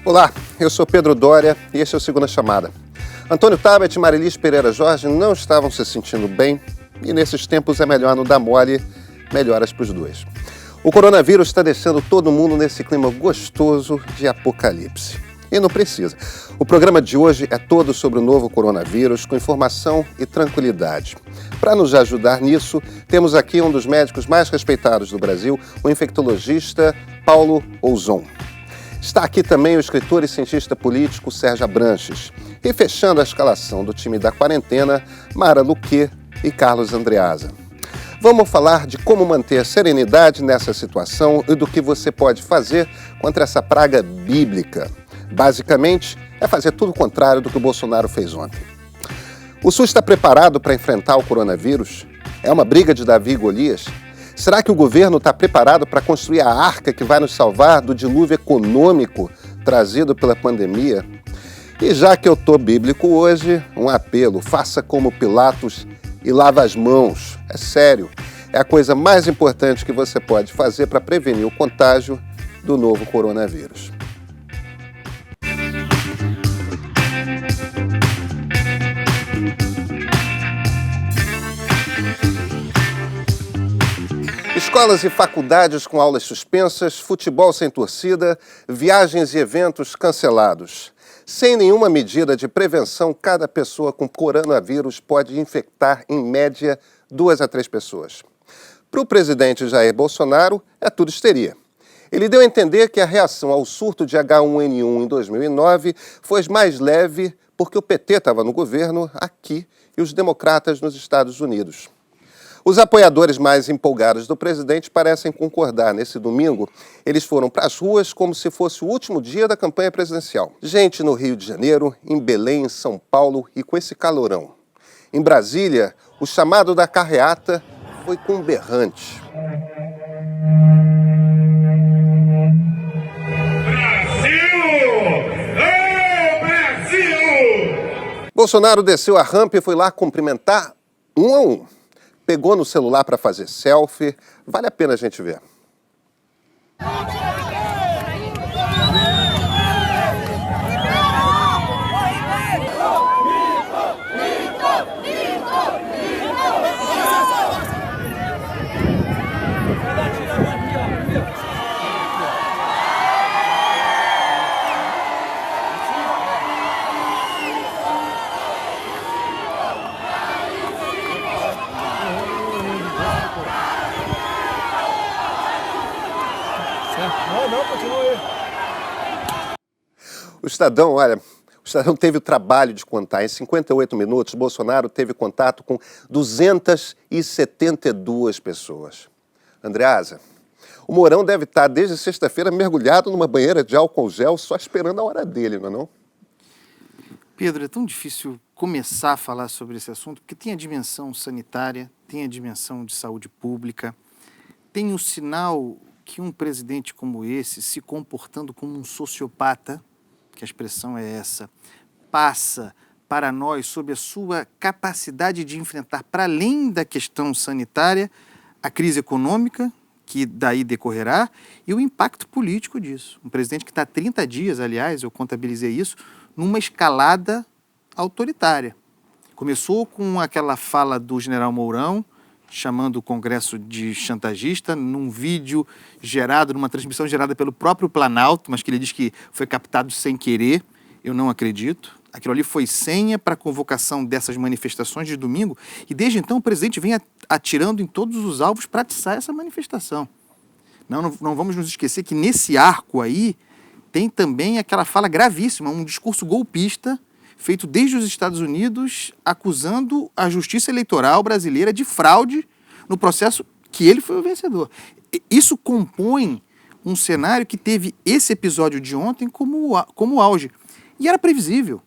Olá, eu sou Pedro Doria e este é o Segunda Chamada. Antônio Tabet e Marilis Pereira Jorge não estavam se sentindo bem e nesses tempos é melhor não dar mole, melhoras para os dois. O coronavírus está deixando todo mundo nesse clima gostoso de apocalipse. E não precisa. O programa de hoje é todo sobre o novo coronavírus, com informação e tranquilidade. Para nos ajudar nisso, temos aqui um dos médicos mais respeitados do Brasil, o infectologista Paulo Ouzon. Está aqui também o escritor e cientista político Sérgio Abranches. E fechando a escalação do time da quarentena, Mara Luque e Carlos Andreasa. Vamos falar de como manter a serenidade nessa situação e do que você pode fazer contra essa praga bíblica. Basicamente, é fazer tudo o contrário do que o Bolsonaro fez ontem. O SUS está preparado para enfrentar o coronavírus? É uma briga de Davi e Golias? Será que o governo está preparado para construir a arca que vai nos salvar do dilúvio econômico trazido pela pandemia? E já que eu estou bíblico hoje, um apelo: faça como Pilatos e lava as mãos. É sério, é a coisa mais importante que você pode fazer para prevenir o contágio do novo coronavírus. Escolas e faculdades com aulas suspensas, futebol sem torcida, viagens e eventos cancelados. Sem nenhuma medida de prevenção, cada pessoa com coronavírus pode infectar, em média, 2 a 3 pessoas. Para o presidente Jair Bolsonaro, é tudo histeria. Ele deu a entender que a reação ao surto de H1N1 em 2009 foi mais leve porque o PT estava no governo aqui e os democratas nos Estados Unidos. Os apoiadores mais empolgados do presidente parecem concordar. Nesse domingo, eles foram para as ruas como se fosse o último dia da campanha presidencial. Gente no Rio de Janeiro, em Belém, em São Paulo e com esse calorão. Em Brasília, o chamado da carreata foi com um berrante. Bolsonaro desceu a rampa e foi lá cumprimentar um a um. Pegou no celular para fazer selfie. Vale a pena a gente ver. O Estadão teve o trabalho de contar. Em 58 minutos, Bolsonaro teve contato com 272 pessoas. Andreasa, o Mourão deve estar desde sexta-feira mergulhado numa banheira de álcool gel só esperando a hora dele, não é não? Pedro, é tão difícil começar a falar sobre esse assunto porque tem a dimensão sanitária, tem a dimensão de saúde pública, tem o sinal que um presidente como esse, se comportando como um sociopata, que a expressão é essa, passa para nós sobre a sua capacidade de enfrentar, para além da questão sanitária, a crise econômica, que daí decorrerá, e o impacto político disso. Um presidente que está há 30 dias, aliás, eu contabilizei isso, numa escalada autoritária. Começou com aquela fala do general Mourão, chamando o Congresso de chantagista, num vídeo gerado, numa transmissão gerada pelo próprio Planalto, mas que ele diz que foi captado sem querer. Eu não acredito. Aquilo ali foi senha para a convocação dessas manifestações de domingo e desde então o presidente vem atirando em todos os alvos para atiçar essa manifestação. Não vamos nos esquecer que nesse arco aí tem também aquela fala gravíssima, um discurso golpista feito desde os Estados Unidos, acusando a justiça eleitoral brasileira de fraude no processo que ele foi o vencedor. Isso compõe um cenário que teve esse episódio de ontem como auge. E era previsível.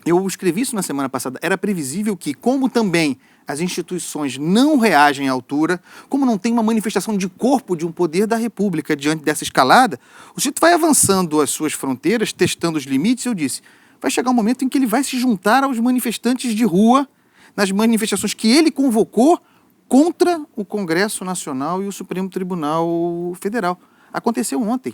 Eu escrevi isso na semana passada. Era previsível que, como também as instituições não reagem à altura, como não tem uma manifestação de corpo de um poder da República diante dessa escalada, o sujeito vai avançando as suas fronteiras, testando os limites. Eu disse, vai chegar um momento em que ele vai se juntar aos manifestantes de rua, nas manifestações que ele convocou contra o Congresso Nacional e o Supremo Tribunal Federal. Aconteceu ontem.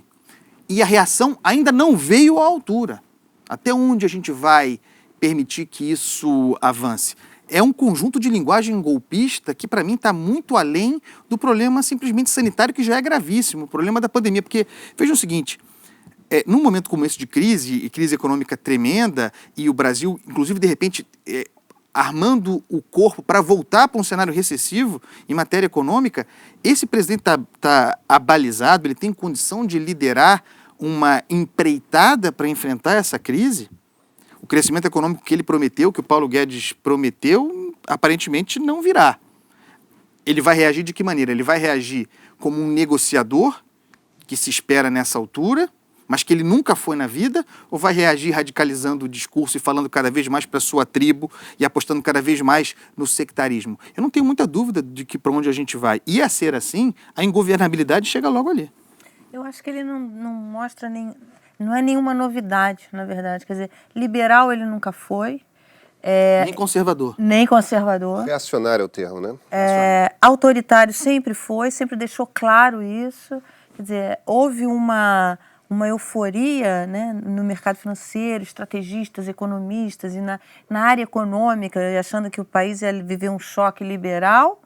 E a reação ainda não veio à altura. Até onde a gente vai permitir que isso avance? É um conjunto de linguagem golpista que, para mim, está muito além do problema simplesmente sanitário, que já é gravíssimo, o problema da pandemia. Porque, vejam o seguinte, num momento como esse de crise, e crise econômica tremenda, e o Brasil, inclusive, de repente, armando o corpo para voltar para um cenário recessivo em matéria econômica, esse presidente está abalizado, ele tem condição de liderar uma empreitada para enfrentar essa crise? O crescimento econômico que ele prometeu, que o Paulo Guedes prometeu, aparentemente não virá. Ele vai reagir de que maneira? Ele vai reagir como um negociador, que se espera nessa altura, mas que ele nunca foi na vida, ou vai reagir radicalizando o discurso e falando cada vez mais para a sua tribo e apostando cada vez mais no sectarismo? Eu não tenho muita dúvida de que para onde a gente vai. E a ser assim, a ingovernabilidade chega logo ali. Eu acho que ele não mostra nem... Não é nenhuma novidade, na verdade. Quer dizer, liberal ele nunca foi. Nem conservador. Nem conservador. Reacionário é o termo, né? Autoritário sempre foi, sempre deixou claro isso. Quer dizer, houve uma euforia, né, no mercado financeiro, estrategistas, economistas, e na área econômica, achando que o país ia viver um choque liberal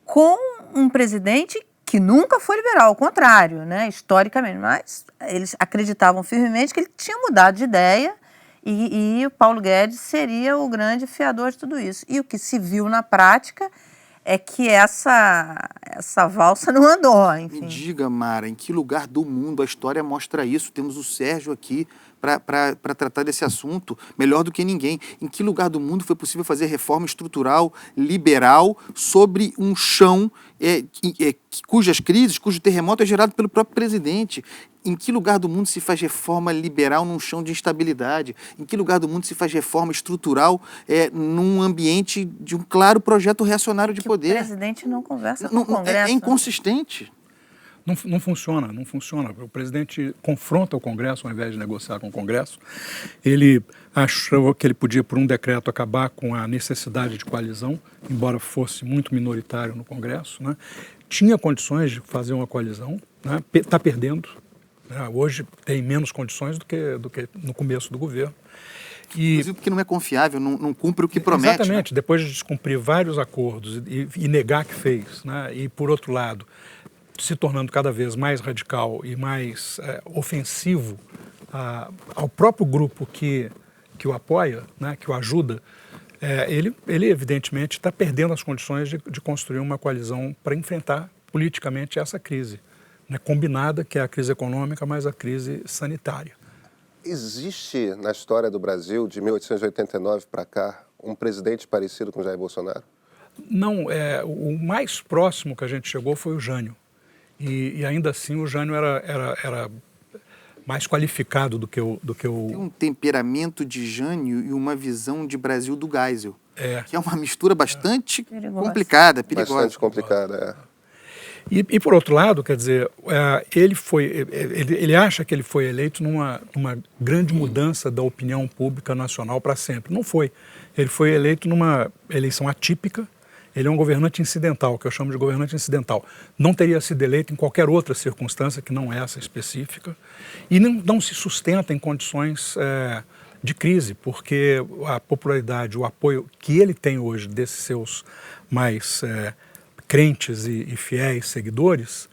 com um presidente que nunca foi liberal, ao contrário, né, historicamente. Mas eles acreditavam firmemente que ele tinha mudado de ideia e o Paulo Guedes seria o grande fiador de tudo isso. E o que se viu na prática é que essa valsa não andou, enfim. Me diga, Mara, em que lugar do mundo a história mostra isso? Temos o Sérgio aqui para tratar desse assunto melhor do que ninguém. Em que lugar do mundo foi possível fazer reforma estrutural liberal sobre um chão cujas crises, cujo terremoto é gerado pelo próprio presidente? Em que lugar do mundo se faz reforma liberal num chão de instabilidade? Em que lugar do mundo se faz reforma estrutural num ambiente de um claro projeto reacionário de poder? O presidente não conversa com o Congresso. É inconsistente. Não funciona. O presidente confronta o Congresso ao invés de negociar com o Congresso. Ele achou que ele podia, por um decreto, acabar com a necessidade de coalizão, embora fosse muito minoritário no Congresso, né? Tinha condições de fazer uma coalizão, né? Está perdendo. Né? Hoje tem menos condições do que no começo do governo. Inclusive porque não é confiável, não cumpre o que promete. Exatamente. Né? Depois de descumprir vários acordos e negar que fez, né? E, por outro lado, se tornando cada vez mais radical e mais ofensivo ao próprio grupo que o apoia, né, que o ajuda, ele evidentemente está perdendo as condições de construir uma coalizão para enfrentar politicamente essa crise, né, combinada, que é a crise econômica, mais a crise sanitária. Existe na história do Brasil, de 1889 para cá, um presidente parecido com Jair Bolsonaro? Não, o mais próximo que a gente chegou foi o Jânio. E ainda assim o Jânio era mais qualificado do que o... Tem um temperamento de Jânio e uma visão de Brasil do Geisel, que é uma mistura bastante complicada, perigosa. Bastante complicada, E por outro lado, quer dizer, ele acha que ele foi eleito numa grande mudança da opinião pública nacional para sempre. Não foi. Ele foi eleito numa eleição atípica. Ele é um governante incidental, que eu chamo de governante incidental. Não teria sido eleito em qualquer outra circunstância que não essa específica. E não se sustenta em condições de crise, porque a popularidade, o apoio que ele tem hoje desses seus mais crentes e fiéis seguidores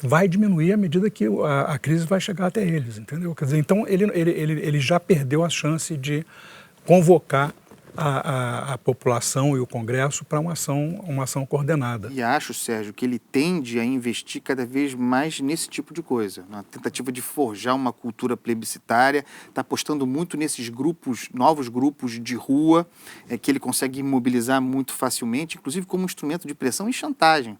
vai diminuir à medida que a crise vai chegar até eles, entendeu? Quer dizer, então ele já perdeu a chance de convocar a população e o Congresso para uma ação coordenada. E acho, Sérgio, que ele tende a investir cada vez mais nesse tipo de coisa, na tentativa de forjar uma cultura plebiscitária, está apostando muito nesses grupos, novos grupos de rua, que ele consegue mobilizar muito facilmente, inclusive como instrumento de pressão e chantagem.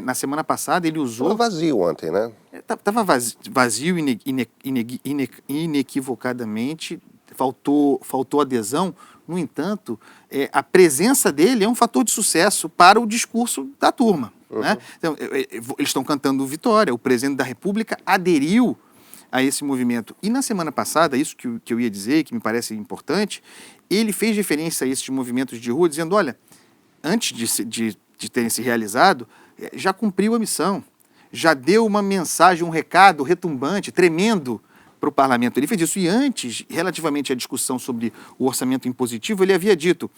Na semana passada ele usou... Estava vazio ontem, né? Estava vazio inequivocadamente, faltou adesão. No entanto, a presença dele é um fator de sucesso para o discurso da turma. Uhum. Né? Então, eles estão cantando vitória. O presidente da República aderiu a esse movimento. E na semana passada, isso que eu ia dizer, que me parece importante, ele fez referência a esses movimentos de rua, dizendo, olha, antes de terem se realizado, já cumpriu a missão. já deu uma mensagem, um recado retumbante, tremendo para o parlamento. Ele fez isso. E antes, relativamente à discussão sobre o orçamento impositivo, ele havia dito,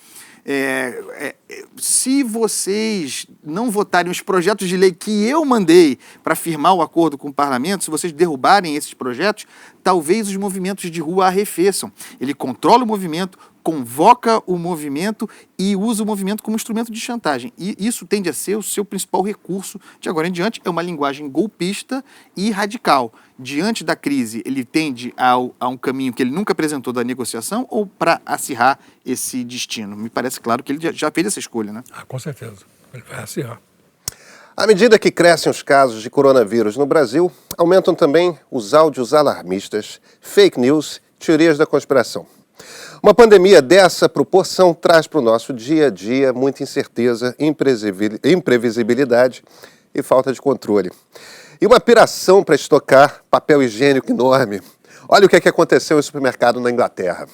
se vocês não votarem os projetos de lei que eu mandei para firmar o acordo com o parlamento, se vocês derrubarem esses projetos, talvez os movimentos de rua arrefeçam. Ele controla o movimento, convoca o movimento e usa o movimento como instrumento de chantagem. E isso tende a ser o seu principal recurso de agora em diante. É uma linguagem golpista e radical. Diante da crise, ele tende a um caminho que ele nunca apresentou da negociação ou para acirrar esse destino? Me parece claro que ele já fez essa escolha, né? Com certeza. Ele vai acirrar. À medida que crescem os casos de coronavírus no Brasil, aumentam também os áudios alarmistas, fake news, teorias da conspiração. Uma pandemia dessa proporção traz para o nosso dia a dia muita incerteza, imprevisibilidade e falta de controle. E uma piração para estocar papel higiênico enorme. Olha o que aconteceu no supermercado na Inglaterra.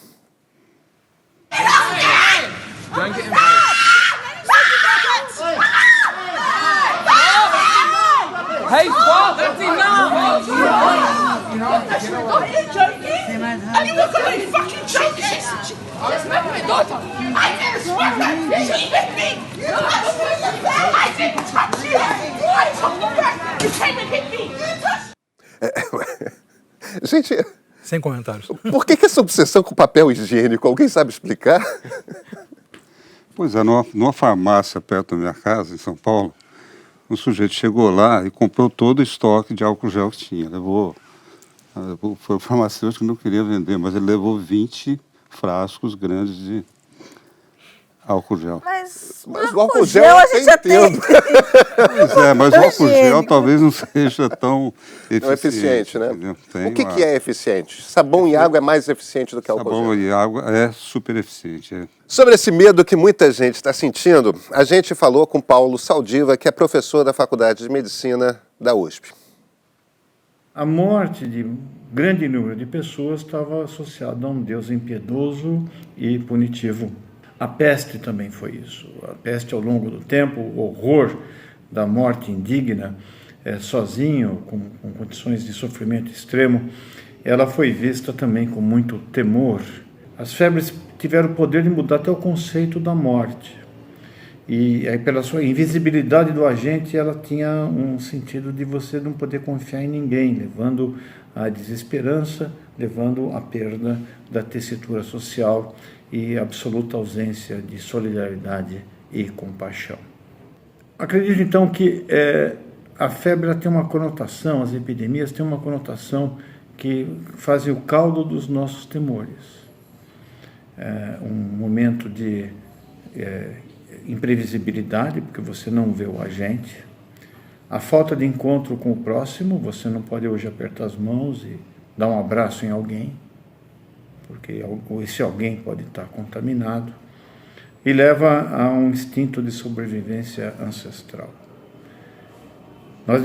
Hey, stop! That's enough! Are you joking? Are you fucking joking? Just met my daughter. I didn't swear that. She hit me. I didn't touch you. I took you back. You came and hit me. Gente, sem comentários. Por que essa obsessão com papel higiênico? Alguém sabe explicar? Pois é, numa farmácia perto da minha casa, em São Paulo, um sujeito chegou lá e comprou todo o estoque de álcool gel que tinha. Foi o farmacêutico que não queria vender, mas ele levou 20 frascos grandes de álcool gel. Mas o álcool gel a gente já tem. Pois é, mas o álcool gel talvez não seja tão eficiente. Não é eficiente, né? Tem O que é eficiente? Sabão e água é mais eficiente do que álcool gel? Sabão e água é super eficiente. Sobre esse medo que muita gente está sentindo, a gente falou com Paulo Saldiva, que é professor da Faculdade de Medicina da USP. A morte de um grande número de pessoas estava associada a um Deus impiedoso e punitivo. A peste também foi isso. A peste, ao longo do tempo, o horror da morte indigna, sozinho, com condições de sofrimento extremo, ela foi vista também com muito temor. As febres tiveram o poder de mudar até o conceito da morte. E aí, pela sua invisibilidade do agente, ela tinha um sentido de você não poder confiar em ninguém, levando à desesperança, levando à perda da tessitura social e absoluta ausência de solidariedade e compaixão. Acredito, então, que a febre tem uma conotação, as epidemias têm uma conotação que fazem o caldo dos nossos temores. Um momento de imprevisibilidade, porque você não vê o agente, a falta de encontro com o próximo, você não pode hoje apertar as mãos e dar um abraço em alguém, porque esse alguém pode estar contaminado, e leva a um instinto de sobrevivência ancestral. Nós,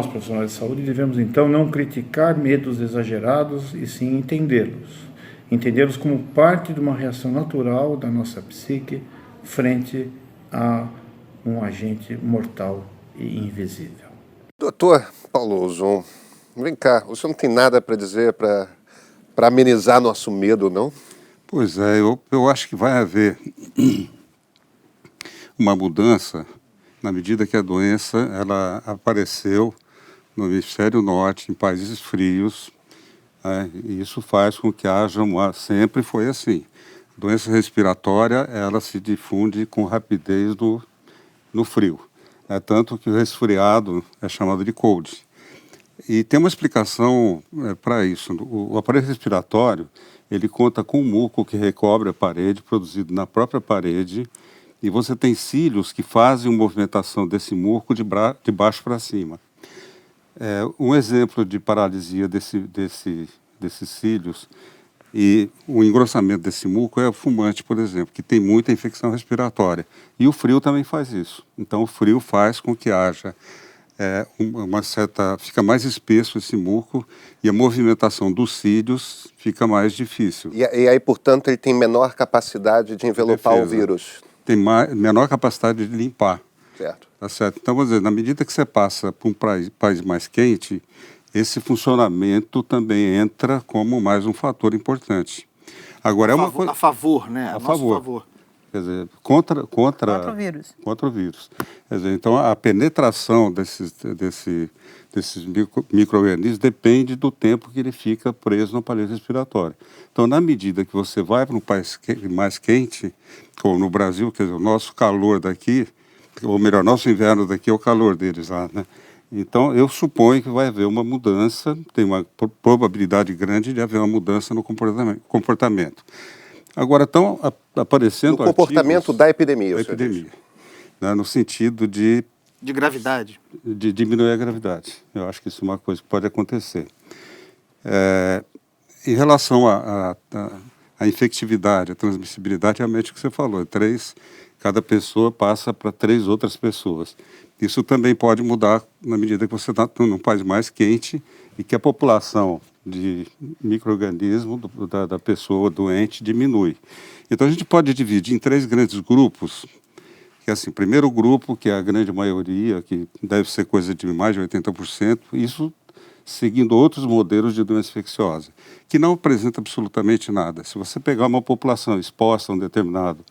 profissionais de saúde, devemos então não criticar medos exagerados e sim entendê-los como parte de uma reação natural da nossa psique frente a um agente mortal e invisível. Doutor Paulo Ozon, vem cá, o senhor não tem nada para dizer para amenizar nosso medo, não? Pois é, eu acho que vai haver uma mudança na medida que a doença ela apareceu no hemisfério norte, em países frios, e isso faz com que haja sempre foi assim. Doença respiratória, ela se difunde com rapidez no frio. Tanto que o resfriado é chamado de cold. E tem uma explicação para isso. O aparelho respiratório, ele conta com um muco que recobre a parede, produzido na própria parede, e você tem cílios que fazem uma movimentação desse muco de baixo para cima. Um exemplo de paralisia desses cílios e o engrossamento desse muco é o fumante, por exemplo, que tem muita infecção respiratória. E o frio também faz isso. Então, o frio faz com que haja fica mais espesso esse muco e a movimentação dos cílios fica mais difícil. E aí, portanto, ele tem menor capacidade de envelopar o vírus. Tem menor capacidade de limpar. Certo. Tá certo? Então, vamos dizer, na medida que você passa para um país mais quente, esse funcionamento também entra como mais um fator importante. Agora, é uma coisa... A favor, né? A nosso favor. Quer dizer, contra o vírus. Contra o vírus. Quer dizer, então, a penetração desses micro-organismos depende do tempo que ele fica preso no aparelho respiratório. Então, na medida que você vai para um país mais quente, como no Brasil, quer dizer, o nosso calor daqui, ou melhor, nosso inverno daqui é o calor deles lá, né? Então, eu suponho que vai haver uma mudança, tem uma probabilidade grande de haver uma mudança no comportamento. Agora, estão aparecendo No comportamento da epidemia. Da epidemia, né, no sentido de gravidade. De diminuir a gravidade. Eu acho que isso é uma coisa que pode acontecer. Em relação à infectividade, à transmissibilidade, realmente o que você falou, cada pessoa passa para 3 outras pessoas. Isso também pode mudar na medida que você está num país mais quente e que a população de micro-organismo da pessoa doente diminui. Então, a gente pode dividir em 3 grandes grupos, que é assim, primeiro grupo, que é a grande maioria, que deve ser coisa de mais de 80%, isso seguindo outros modelos de doença infecciosa, que não apresenta absolutamente nada. Se você pegar uma população exposta a um determinado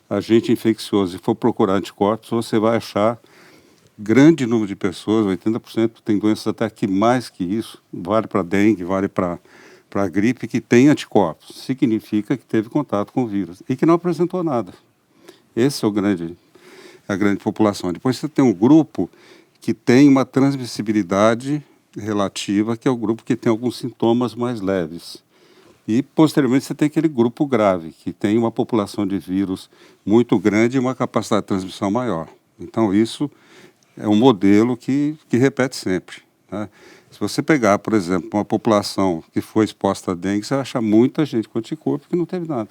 agente infeccioso e for procurar anticorpos, você vai achar grande número de pessoas, 80%, tem doenças até que mais que isso, vale para dengue, vale para a gripe, que tem anticorpos. Significa que teve contato com o vírus e que não apresentou nada. Esse é a grande população. Depois você tem um grupo que tem uma transmissibilidade relativa, que é o grupo que tem alguns sintomas mais leves. E, posteriormente, você tem aquele grupo grave, que tem uma população de vírus muito grande e uma capacidade de transmissão maior. Então, isso é um modelo que repete sempre, né? Se você pegar, por exemplo, uma população que foi exposta a dengue, você vai achar muita gente com anticorpo que não teve nada.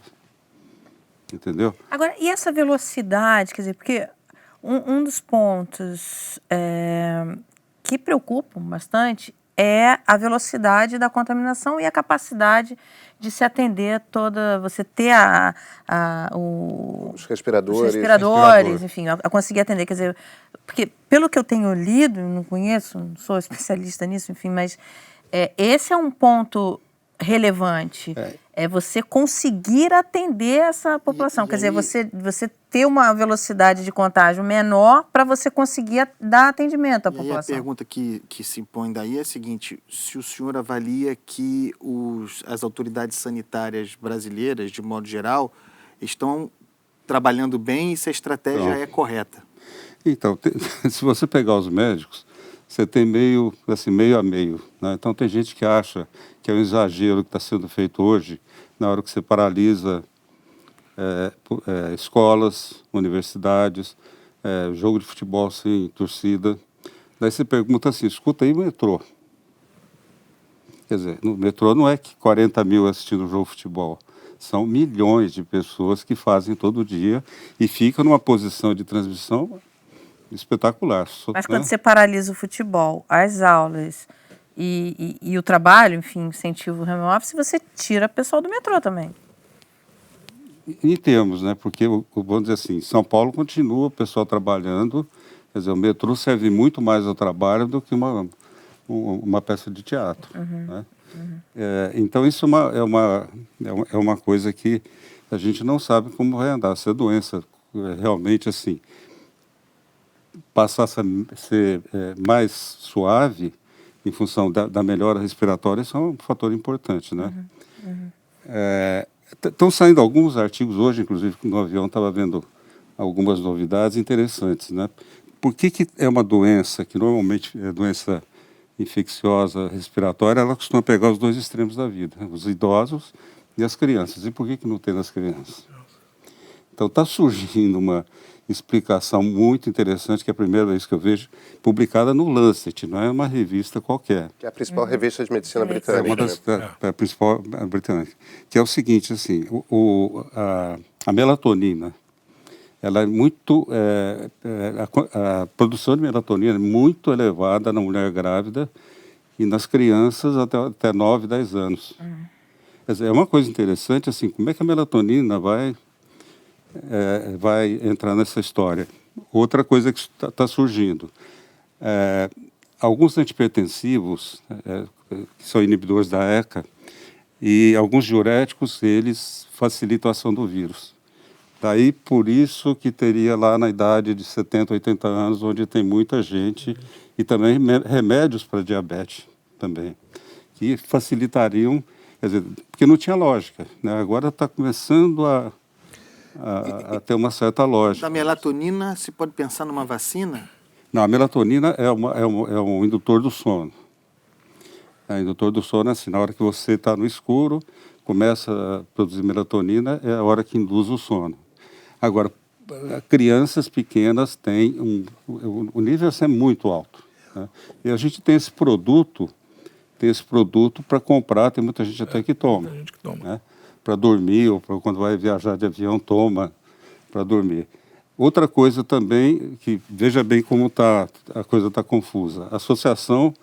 Entendeu? Agora, e essa velocidade, quer dizer, porque um dos pontos que preocupam bastante é a velocidade da contaminação e a capacidade de se atender você ter os respiradores, enfim, a conseguir atender, quer dizer, porque pelo que eu tenho lido, não conheço, não sou especialista nisso, enfim, mas esse é um ponto relevante, é você conseguir atender essa população, quer dizer, você ter uma velocidade de contágio menor para você conseguir dar atendimento à população. E a pergunta que se impõe daí é a seguinte: se o senhor avalia que as autoridades sanitárias brasileiras, de modo geral, estão trabalhando bem e se a estratégia é correta? Então, se você pegar os médicos, você tem meio a meio, né? Então, tem gente que acha que é um exagero que está sendo feito hoje, na hora que você paralisa escolas, universidades, jogo de futebol sem torcida. Daí você pergunta assim, escuta aí o metrô. Quer dizer, no metrô não é que 40 mil assistindo o jogo de futebol. São milhões de pessoas que fazem todo dia e ficam numa posição de transmissão espetacular. Mas quando você paralisa o futebol, as aulas e o trabalho, enfim, incentivo o home office, você tira o pessoal do metrô também. Em termos, né? Porque, vamos dizer assim, São Paulo continua o pessoal trabalhando, quer dizer, o metrô serve muito mais ao trabalho do que uma peça de teatro. Né? Então, isso é uma coisa que a gente não sabe como vai andar. Se a doença realmente, assim, passar a ser mais suave em função da melhora respiratória, isso é um fator importante, né? Estão saindo alguns artigos hoje, inclusive no avião estava vendo algumas novidades interessantes, né? Por que é uma doença que normalmente é doença infecciosa respiratória, ela costuma pegar os 2 extremos da vida, os idosos e as crianças. E por que não tem nas crianças? Então está surgindo uma explicação muito interessante, que é a primeira vez que eu vejo, publicada no Lancet, não é uma revista qualquer. Que é a principal revista de medicina britânica. É uma das a principal britânica. Que é o seguinte, assim, a melatonina, ela é muito, a produção de melatonina é muito elevada na mulher grávida e nas crianças até 9, 10 anos. Quer dizer, é uma coisa interessante, assim, como é que a melatonina vai entrar nessa história. outra coisa que está surgindo. Alguns antipertensivos, que são inibidores da ECA, e alguns diuréticos, eles facilitam a ação do vírus. Daí, por isso que teria lá na idade de 70, 80 anos, onde tem muita gente, e também remédios para diabetes também, que facilitariam, quer dizer, porque não tinha lógica, né? Agora está começando a ter uma certa lógica. Da melatonina, se pode pensar numa vacina? Não, a melatonina é um indutor do sono. Indutor do sono é assim, na hora que você está no escuro, começa a produzir melatonina, é a hora que induz o sono. Agora, crianças pequenas têm o nível é muito alto, né? E a gente tem esse produto para comprar, tem muita gente até que toma. Né? Para dormir, ou quando vai viajar de avião, toma para dormir. Outra coisa também, que veja bem como a coisa está confusa. A Associação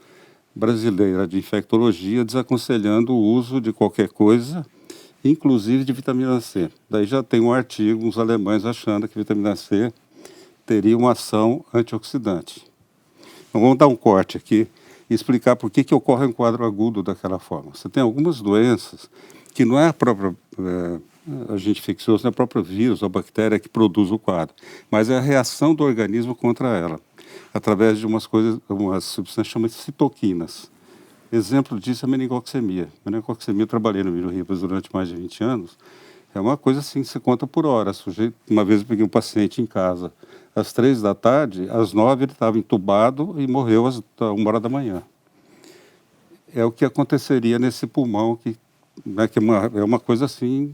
Brasileira de Infectologia desaconselhando o uso de qualquer coisa, inclusive de vitamina C. Daí já tem um artigo, uns alemães achando que vitamina C teria uma ação antioxidante. Então vamos dar um corte aqui e explicar por que ocorre um quadro agudo daquela forma. Você tem algumas doenças que não é a própria agente infeccioso, não é o próprio vírus ou bactéria que produz o quadro, mas é a reação do organismo contra ela, através de umas substâncias chamadas citoquinas. Exemplo disso é a meningoxemia. Meningoxemia, eu trabalhei no Miro Ribas durante mais de 20 anos, é uma coisa assim que você conta por hora. Uma vez eu peguei um paciente em casa, às 3 da tarde, às 9 ele estava entubado e morreu às 1h da manhã. É o que aconteceria nesse pulmão, que é uma coisa assim,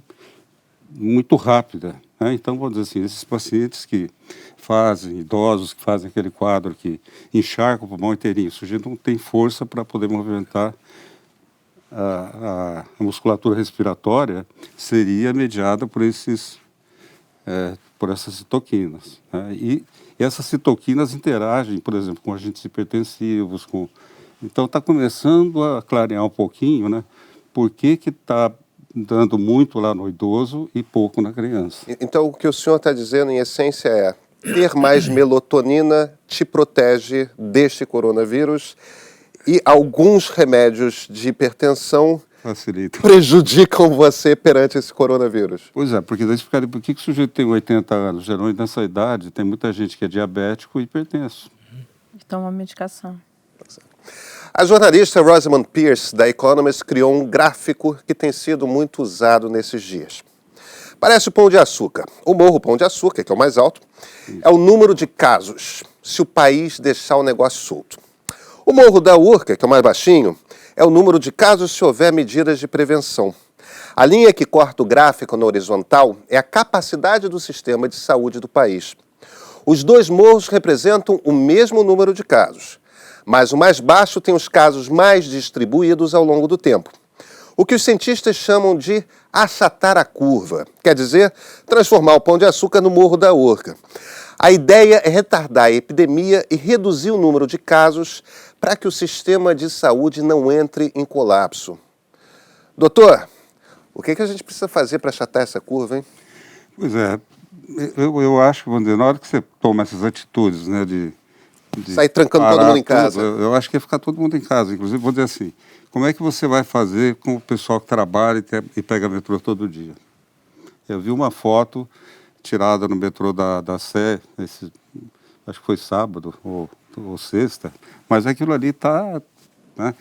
muito rápida. Né? Então, vamos dizer assim, esses pacientes que idosos que fazem aquele quadro que encharca o pulmão inteirinho, o sujeito não tem força para poder movimentar a musculatura respiratória, seria mediada por essas citoquinas. Né? E essas citoquinas interagem, por exemplo, com agentes hipertensivos. Então, está começando a clarear um pouquinho, né? Por que está dando muito lá no idoso e pouco na criança. Então, o que o senhor está dizendo, em essência, é ter mais melatonina te protege deste coronavírus e alguns remédios de hipertensão prejudicam você perante esse coronavírus. Pois é, porque daí ficaria, por que o sujeito tem 80 anos? Geralmente nessa idade tem muita gente que é diabético e hipertenso. Toma medicação. A jornalista Rosamund Pearce, da Economist, criou um gráfico que tem sido muito usado nesses dias. Parece o Pão de Açúcar. O Morro Pão de Açúcar, que é o mais alto, é o número de casos, se o país deixar o negócio solto. O Morro da Urca, que é o mais baixinho, é o número de casos se houver medidas de prevenção. A linha que corta o gráfico na horizontal é a capacidade do sistema de saúde do país. Os dois morros representam o mesmo número de casos, mas o mais baixo tem os casos mais distribuídos ao longo do tempo. O que os cientistas chamam de achatar a curva, quer dizer, transformar o Pão de Açúcar no Morro da Urca. A ideia é retardar a epidemia e reduzir o número de casos para que o sistema de saúde não entre em colapso. Doutor, o que a gente precisa fazer para achatar essa curva, hein? Pois é, eu acho que, vamos dizer, na hora que você toma essas atitudes, né, de sair trancando todo mundo em casa. Eu acho que é ficar todo mundo em casa. Inclusive, vou dizer assim, como é que você vai fazer com o pessoal que trabalha e pega metrô todo dia? Eu vi uma foto tirada no metrô da Sé, acho que foi sábado ou sexta, mas aquilo ali está... Né?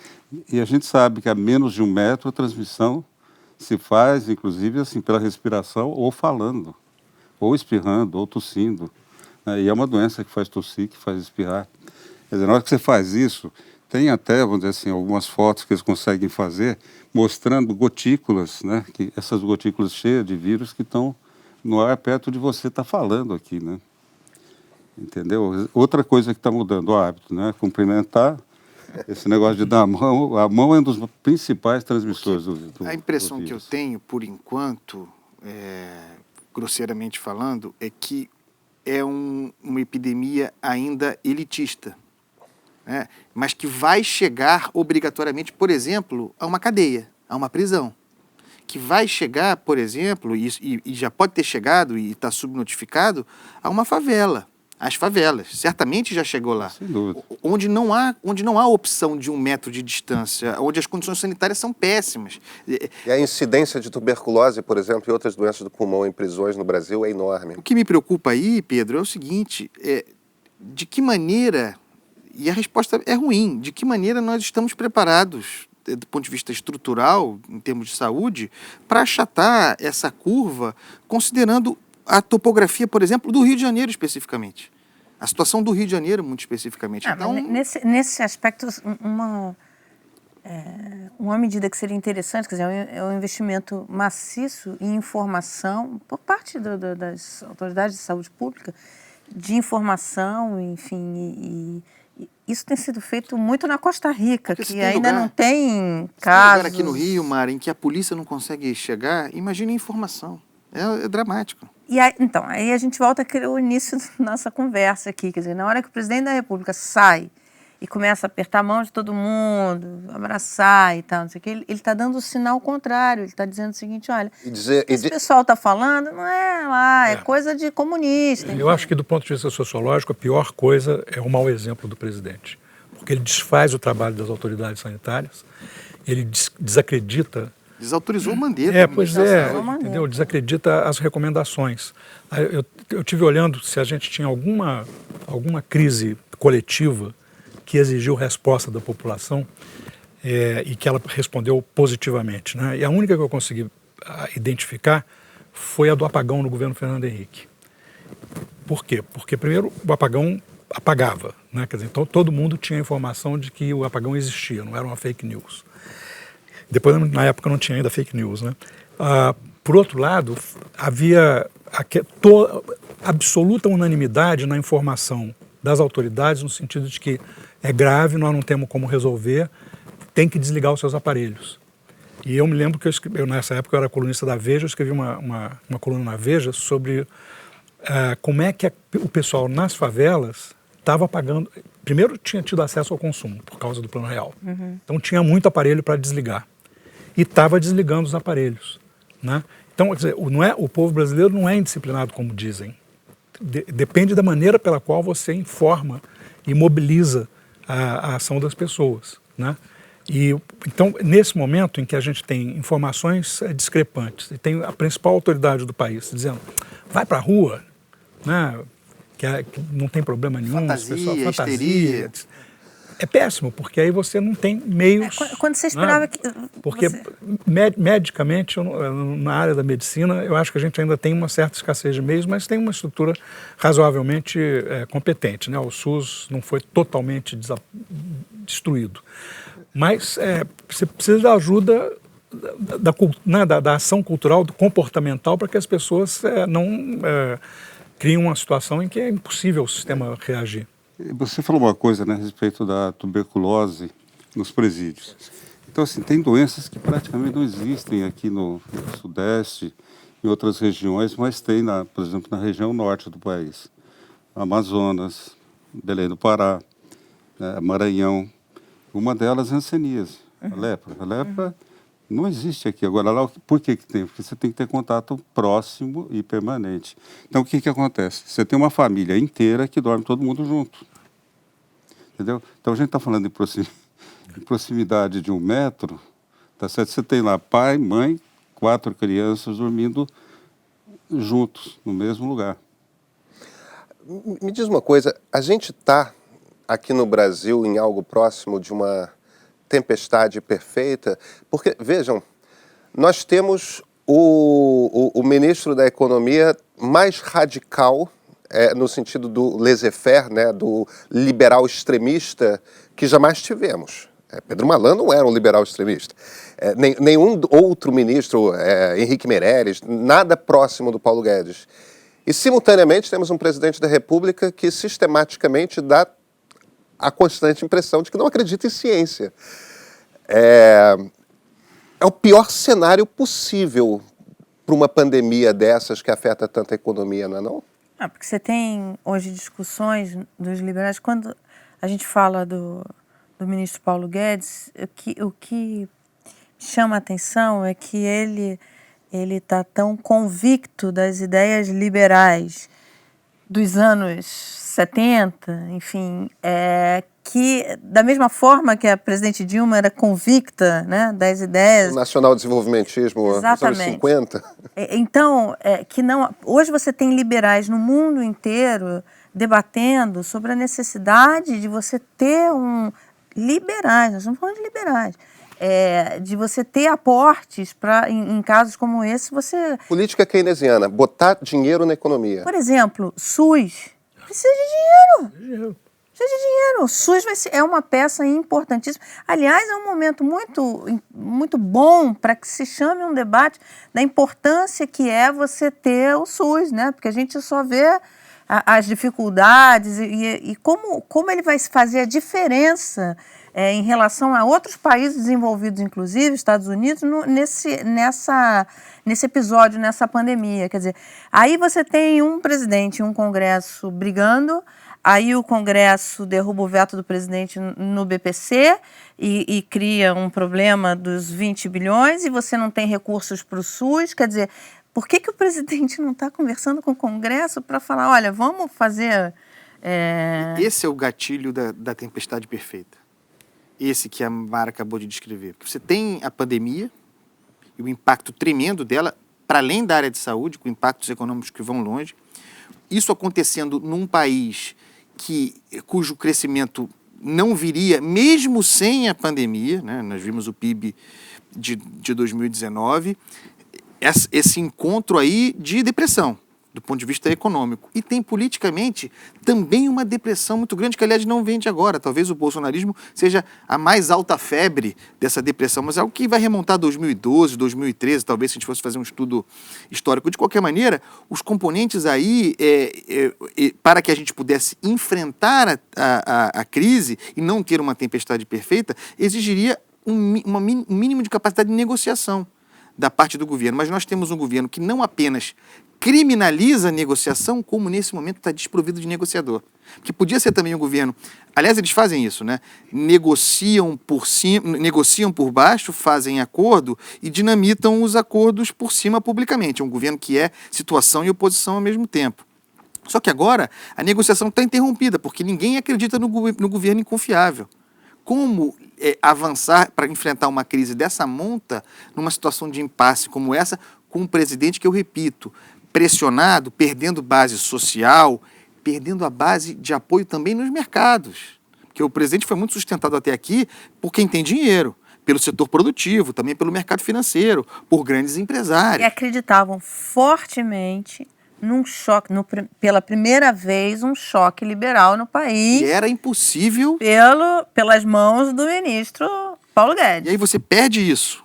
E a gente sabe que a menos de 1 metro a transmissão se faz, inclusive, assim, pela respiração ou falando, ou espirrando, ou tossindo. E é uma doença que faz tossir, que faz espirrar. Quer dizer, na hora que você faz isso, tem até, vamos dizer assim, algumas fotos que eles conseguem fazer mostrando gotículas, né? Que essas gotículas cheias de vírus que estão no ar perto de você estar falando aqui, né? Entendeu? Outra coisa que está mudando o hábito, né? Cumprimentar, esse negócio de dar a mão é um dos principais transmissores do vírus. A impressão que eu tenho, por enquanto, grosseiramente falando, é que é uma epidemia ainda elitista, né? Mas que vai chegar obrigatoriamente, por exemplo, a uma cadeia, a uma prisão. Que vai chegar, por exemplo, e já pode ter chegado e está subnotificado, a uma favela, às favelas. Certamente já chegou lá. Sem dúvida. Onde não há opção de 1 metro de distância, onde as condições sanitárias são péssimas. E a incidência de tuberculose, por exemplo, e outras doenças do pulmão em prisões no Brasil é enorme. O que me preocupa aí, Pedro, é o seguinte, de que maneira, e a resposta é ruim, de que maneira nós estamos preparados, do ponto de vista estrutural, em termos de saúde, para achatar essa curva, considerando a topografia, por exemplo, do Rio de Janeiro especificamente. A situação do Rio de Janeiro, muito especificamente. Então, Nesse aspecto, uma medida que seria interessante, quer dizer, é um investimento maciço em informação por parte das autoridades de saúde pública, de informação, enfim, e isso tem sido feito muito na Costa Rica, que ainda não tem casos. Aqui no Rio, Mara, em que a polícia não consegue chegar, imagine a informação. É dramático. E aí, então, aí a gente volta ao início da nossa conversa aqui, quer dizer, na hora que o presidente da República sai e começa a apertar a mão de todo mundo, abraçar e tal, não sei o que, ele está dando o sinal contrário, ele está dizendo o seguinte, olha, esse pessoal está falando, não é lá, é coisa de comunista. Eu acho que do ponto de vista sociológico, a pior coisa é o mau exemplo do presidente, porque ele desfaz o trabalho das autoridades sanitárias, ele desacredita. Desautorizou o Mandetta. Entendeu? Desacredita as recomendações. Eu tive olhando se a gente tinha alguma crise coletiva que exigiu resposta da população e que ela respondeu positivamente, né? E a única que eu consegui identificar foi a do apagão no governo Fernando Henrique. Por quê? Porque, primeiro, o apagão apagava, né? Quer dizer, então todo mundo tinha informação de que o apagão existia, não era uma fake news. Depois, na época, não tinha ainda fake news, né? Por outro lado, havia absoluta unanimidade na informação das autoridades no sentido de que é grave, nós não temos como resolver, tem que desligar os seus aparelhos. E eu me lembro que nessa época eu era colunista da Veja, eu escrevi uma coluna na Veja sobre como é que o pessoal nas favelas estava pagando. Primeiro, tinha tido acesso ao consumo por causa do Plano Real. Então tinha muito aparelho para desligar. E estava desligando os aparelhos, né? Então, quer dizer, o povo brasileiro não é indisciplinado, como dizem. Depende da maneira pela qual você informa e mobiliza a ação das pessoas, né? E, então, nesse momento em que a gente tem informações discrepantes, e tem a principal autoridade do país dizendo, vai para a rua, né? Que não tem problema nenhum, fantasia, histeria. É péssimo, porque aí você não tem meios... Quando você esperava que... Porque medicamente, na área da medicina, eu acho que a gente ainda tem uma certa escassez de meios, mas tem uma estrutura razoavelmente competente, né? O SUS não foi totalmente destruído. Mas você precisa da ajuda da ação cultural, comportamental, para que as pessoas não criem uma situação em que é impossível o sistema reagir. Você falou uma coisa, né, a respeito da tuberculose nos presídios. Então, assim, tem doenças que praticamente não existem aqui no Sudeste, em outras regiões, mas tem, por exemplo, na região norte do país. Amazonas, Belém do Pará, Maranhão. Uma delas é a hanseníase, a lepra. A lepra não existe aqui. Agora, lá, por que tem? Porque você tem que ter contato próximo e permanente. Então, o que acontece? Você tem uma família inteira que dorme todo mundo junto. Entendeu? Então, a gente está falando em proximidade de 1 metro, tá certo? Você tem lá pai, mãe, 4 crianças dormindo juntos, no mesmo lugar. Me diz uma coisa, a gente está aqui no Brasil em algo próximo de uma tempestade perfeita? Porque, vejam, nós temos o ministro da Economia mais radical, no sentido do laissez-faire, né, do liberal extremista, que jamais tivemos. Pedro Malan não era um liberal extremista. Nenhum outro ministro, Henrique Meirelles, nada próximo do Paulo Guedes. E, simultaneamente, temos um presidente da República que sistematicamente dá a constante impressão de que não acredita em ciência. É o pior cenário possível para uma pandemia dessas que afeta tanto a economia, não é não? Porque você tem hoje discussões dos liberais, quando a gente fala do ministro Paulo Guedes, o que chama a atenção é que ele está tão convicto das ideias liberais dos anos 70, enfim, que da mesma forma que a presidente Dilma era convicta, né, das ideias... O nacional-desenvolvimentismo dos anos Exatamente. 50. Então, que não, hoje você tem liberais no mundo inteiro debatendo sobre a necessidade de você ter liberais, nós estamos falando de liberais, de você ter aportes em casos como esse, você... Política keynesiana, botar dinheiro na economia. Por exemplo, SUS, precisa de dinheiro. Precisa de dinheiro. O SUS é uma peça importantíssima. Aliás, é um momento muito, muito bom para que se chame um debate da importância que é você ter o SUS, né? Porque a gente só vê as dificuldades e como ele vai fazer a diferença em relação a outros países desenvolvidos, inclusive Estados Unidos, nesse episódio, nessa pandemia. Quer dizer, aí você tem um presidente e um Congresso brigando, aí o Congresso derruba o veto do presidente no BPC e cria um problema dos 20 bilhões e você não tem recursos para o SUS. Quer dizer, por que o presidente não está conversando com o Congresso para falar, olha, vamos fazer... Esse é o gatilho da tempestade perfeita. Esse que a Mara acabou de descrever. Porque você tem a pandemia e o impacto tremendo dela, para além da área de saúde, com impactos econômicos que vão longe. Isso acontecendo num país cujo crescimento não viria, mesmo sem a pandemia, né? Nós vimos o PIB de 2019, esse encontro aí de depressão, do ponto de vista econômico. E tem politicamente também uma depressão muito grande, que aliás não vem de agora. Talvez o bolsonarismo seja a mais alta febre dessa depressão, mas é algo que vai remontar a 2012, 2013, talvez se a gente fosse fazer um estudo histórico. De qualquer maneira, os componentes aí, para que a gente pudesse enfrentar a crise e não ter uma tempestade perfeita, exigiria um mínimo de capacidade de negociação da parte do governo. Mas nós temos um governo que não apenas criminaliza a negociação, como nesse momento está desprovido de negociador. Que podia ser também um governo... Aliás, eles fazem isso, né? Negociam por cima, negociam por baixo, fazem acordo e dinamitam os acordos por cima publicamente. É um governo que é situação e oposição ao mesmo tempo. Só que agora a negociação está interrompida, porque ninguém acredita no governo inconfiável. Como avançar para enfrentar uma crise dessa monta numa situação de impasse como essa, com um presidente que, eu repito, pressionado, perdendo base social, perdendo a base de apoio também nos mercados. Porque o presidente foi muito sustentado até aqui por quem tem dinheiro, pelo setor produtivo, também pelo mercado financeiro, por grandes empresários. E acreditavam fortemente num choque, pela primeira vez, um choque liberal no país. E era impossível... Pelas mãos do ministro Paulo Guedes. E aí você perde isso.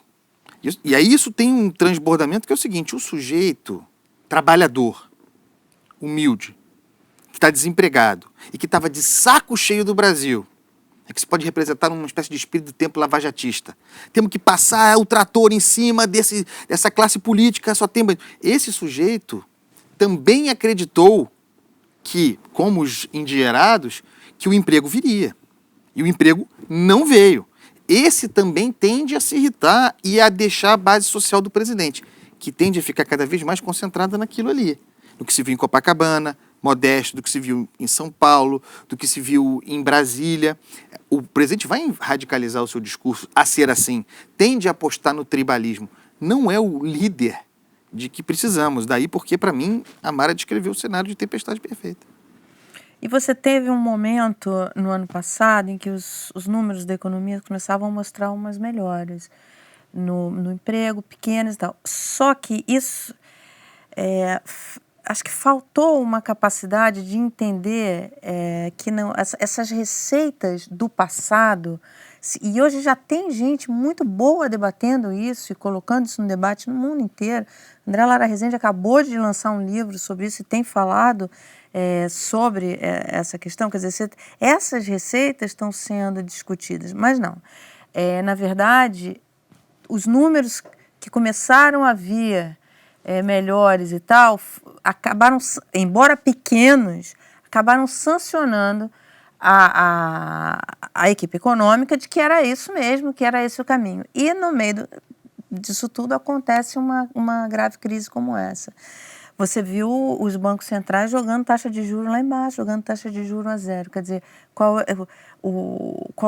E aí isso tem um transbordamento que é o seguinte: o sujeito trabalhador, humilde, que está desempregado e que estava de saco cheio do Brasil, que se pode representar numa espécie de espírito do tempo lavajatista. Temos que passar o trator em cima dessa classe política, só tem... Esse sujeito também acreditou que, como os endinheirados, que o emprego viria. E o emprego não veio. Esse também tende a se irritar e a deixar a base social do presidente, que tende a ficar cada vez mais concentrada naquilo ali. Do que se viu em Copacabana, Modesto, do que se viu em São Paulo, do que se viu em Brasília. O presidente vai radicalizar o seu discurso a ser assim. Tende a apostar no tribalismo. Não é o líder de que precisamos. Daí porque, para mim, a Mara descreveu o cenário de tempestade perfeita. E você teve um momento no ano passado em que os números da economia começavam a mostrar umas melhoras no emprego, pequenas e tal. Só que isso, acho que faltou uma capacidade de entender que não, essas receitas do passado, e hoje já tem gente muito boa debatendo isso e colocando isso no debate no mundo inteiro. André Lara Rezende acabou de lançar um livro sobre isso e tem falado sobre essa questão. Quer dizer, essas receitas estão sendo discutidas, mas não. Na verdade, os números que começaram a vir melhores e tal, acabaram, embora pequenos, acabaram sancionando a equipe econômica de que era isso mesmo, que era esse o caminho. E no meio disso tudo acontece uma grave crise como essa. você viu os bancos centrais jogando taxa de juros lá embaixo, jogando taxa de juros a zero. Quer dizer, qual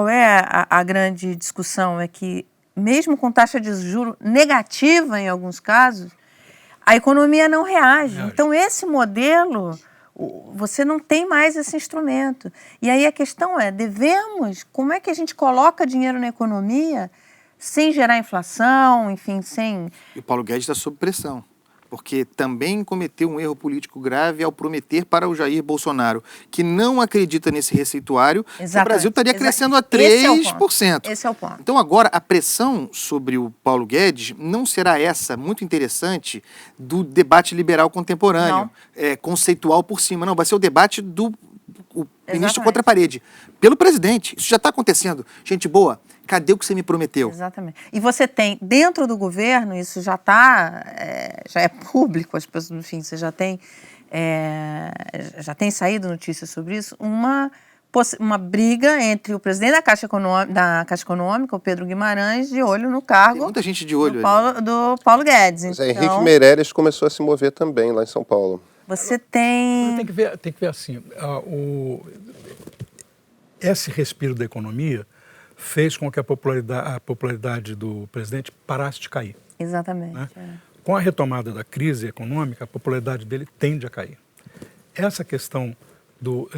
é a grande discussão? É que, mesmo com taxa de juros negativa em alguns casos, a economia não reage. Então, esse modelo, você não tem mais esse instrumento. E aí a questão é, como é que a gente coloca dinheiro na economia sem gerar inflação, enfim, sem... E o Paulo Guedes está sob pressão, porque também cometeu um erro político grave ao prometer para o Jair Bolsonaro, que não acredita nesse receituário, que o Brasil estaria crescendo a 3%. Esse é o ponto. Então agora a pressão sobre o Paulo Guedes não será essa, muito interessante, do debate liberal contemporâneo, conceitual por cima. Não, vai ser o debate do ministro contra a parede, pelo presidente. Isso já está acontecendo. Gente boa, cadê o que você me prometeu? Exatamente. E você tem, dentro do governo, isso já está, já é público, as pessoas, enfim, você já tem saído notícias sobre isso, uma briga entre o presidente da Caixa Econômica, o Pedro Guimarães, de olho no cargo. Tem muita gente de olho do Paulo Guedes. Mas então, Henrique Meirelles começou a se mover também lá em São Paulo. Você tem... Tem que ver assim, esse respiro da economia fez com que a popularidade do presidente parasse de cair. Exatamente. Né? Com a retomada da crise econômica, a popularidade dele tende a cair. Essa questão do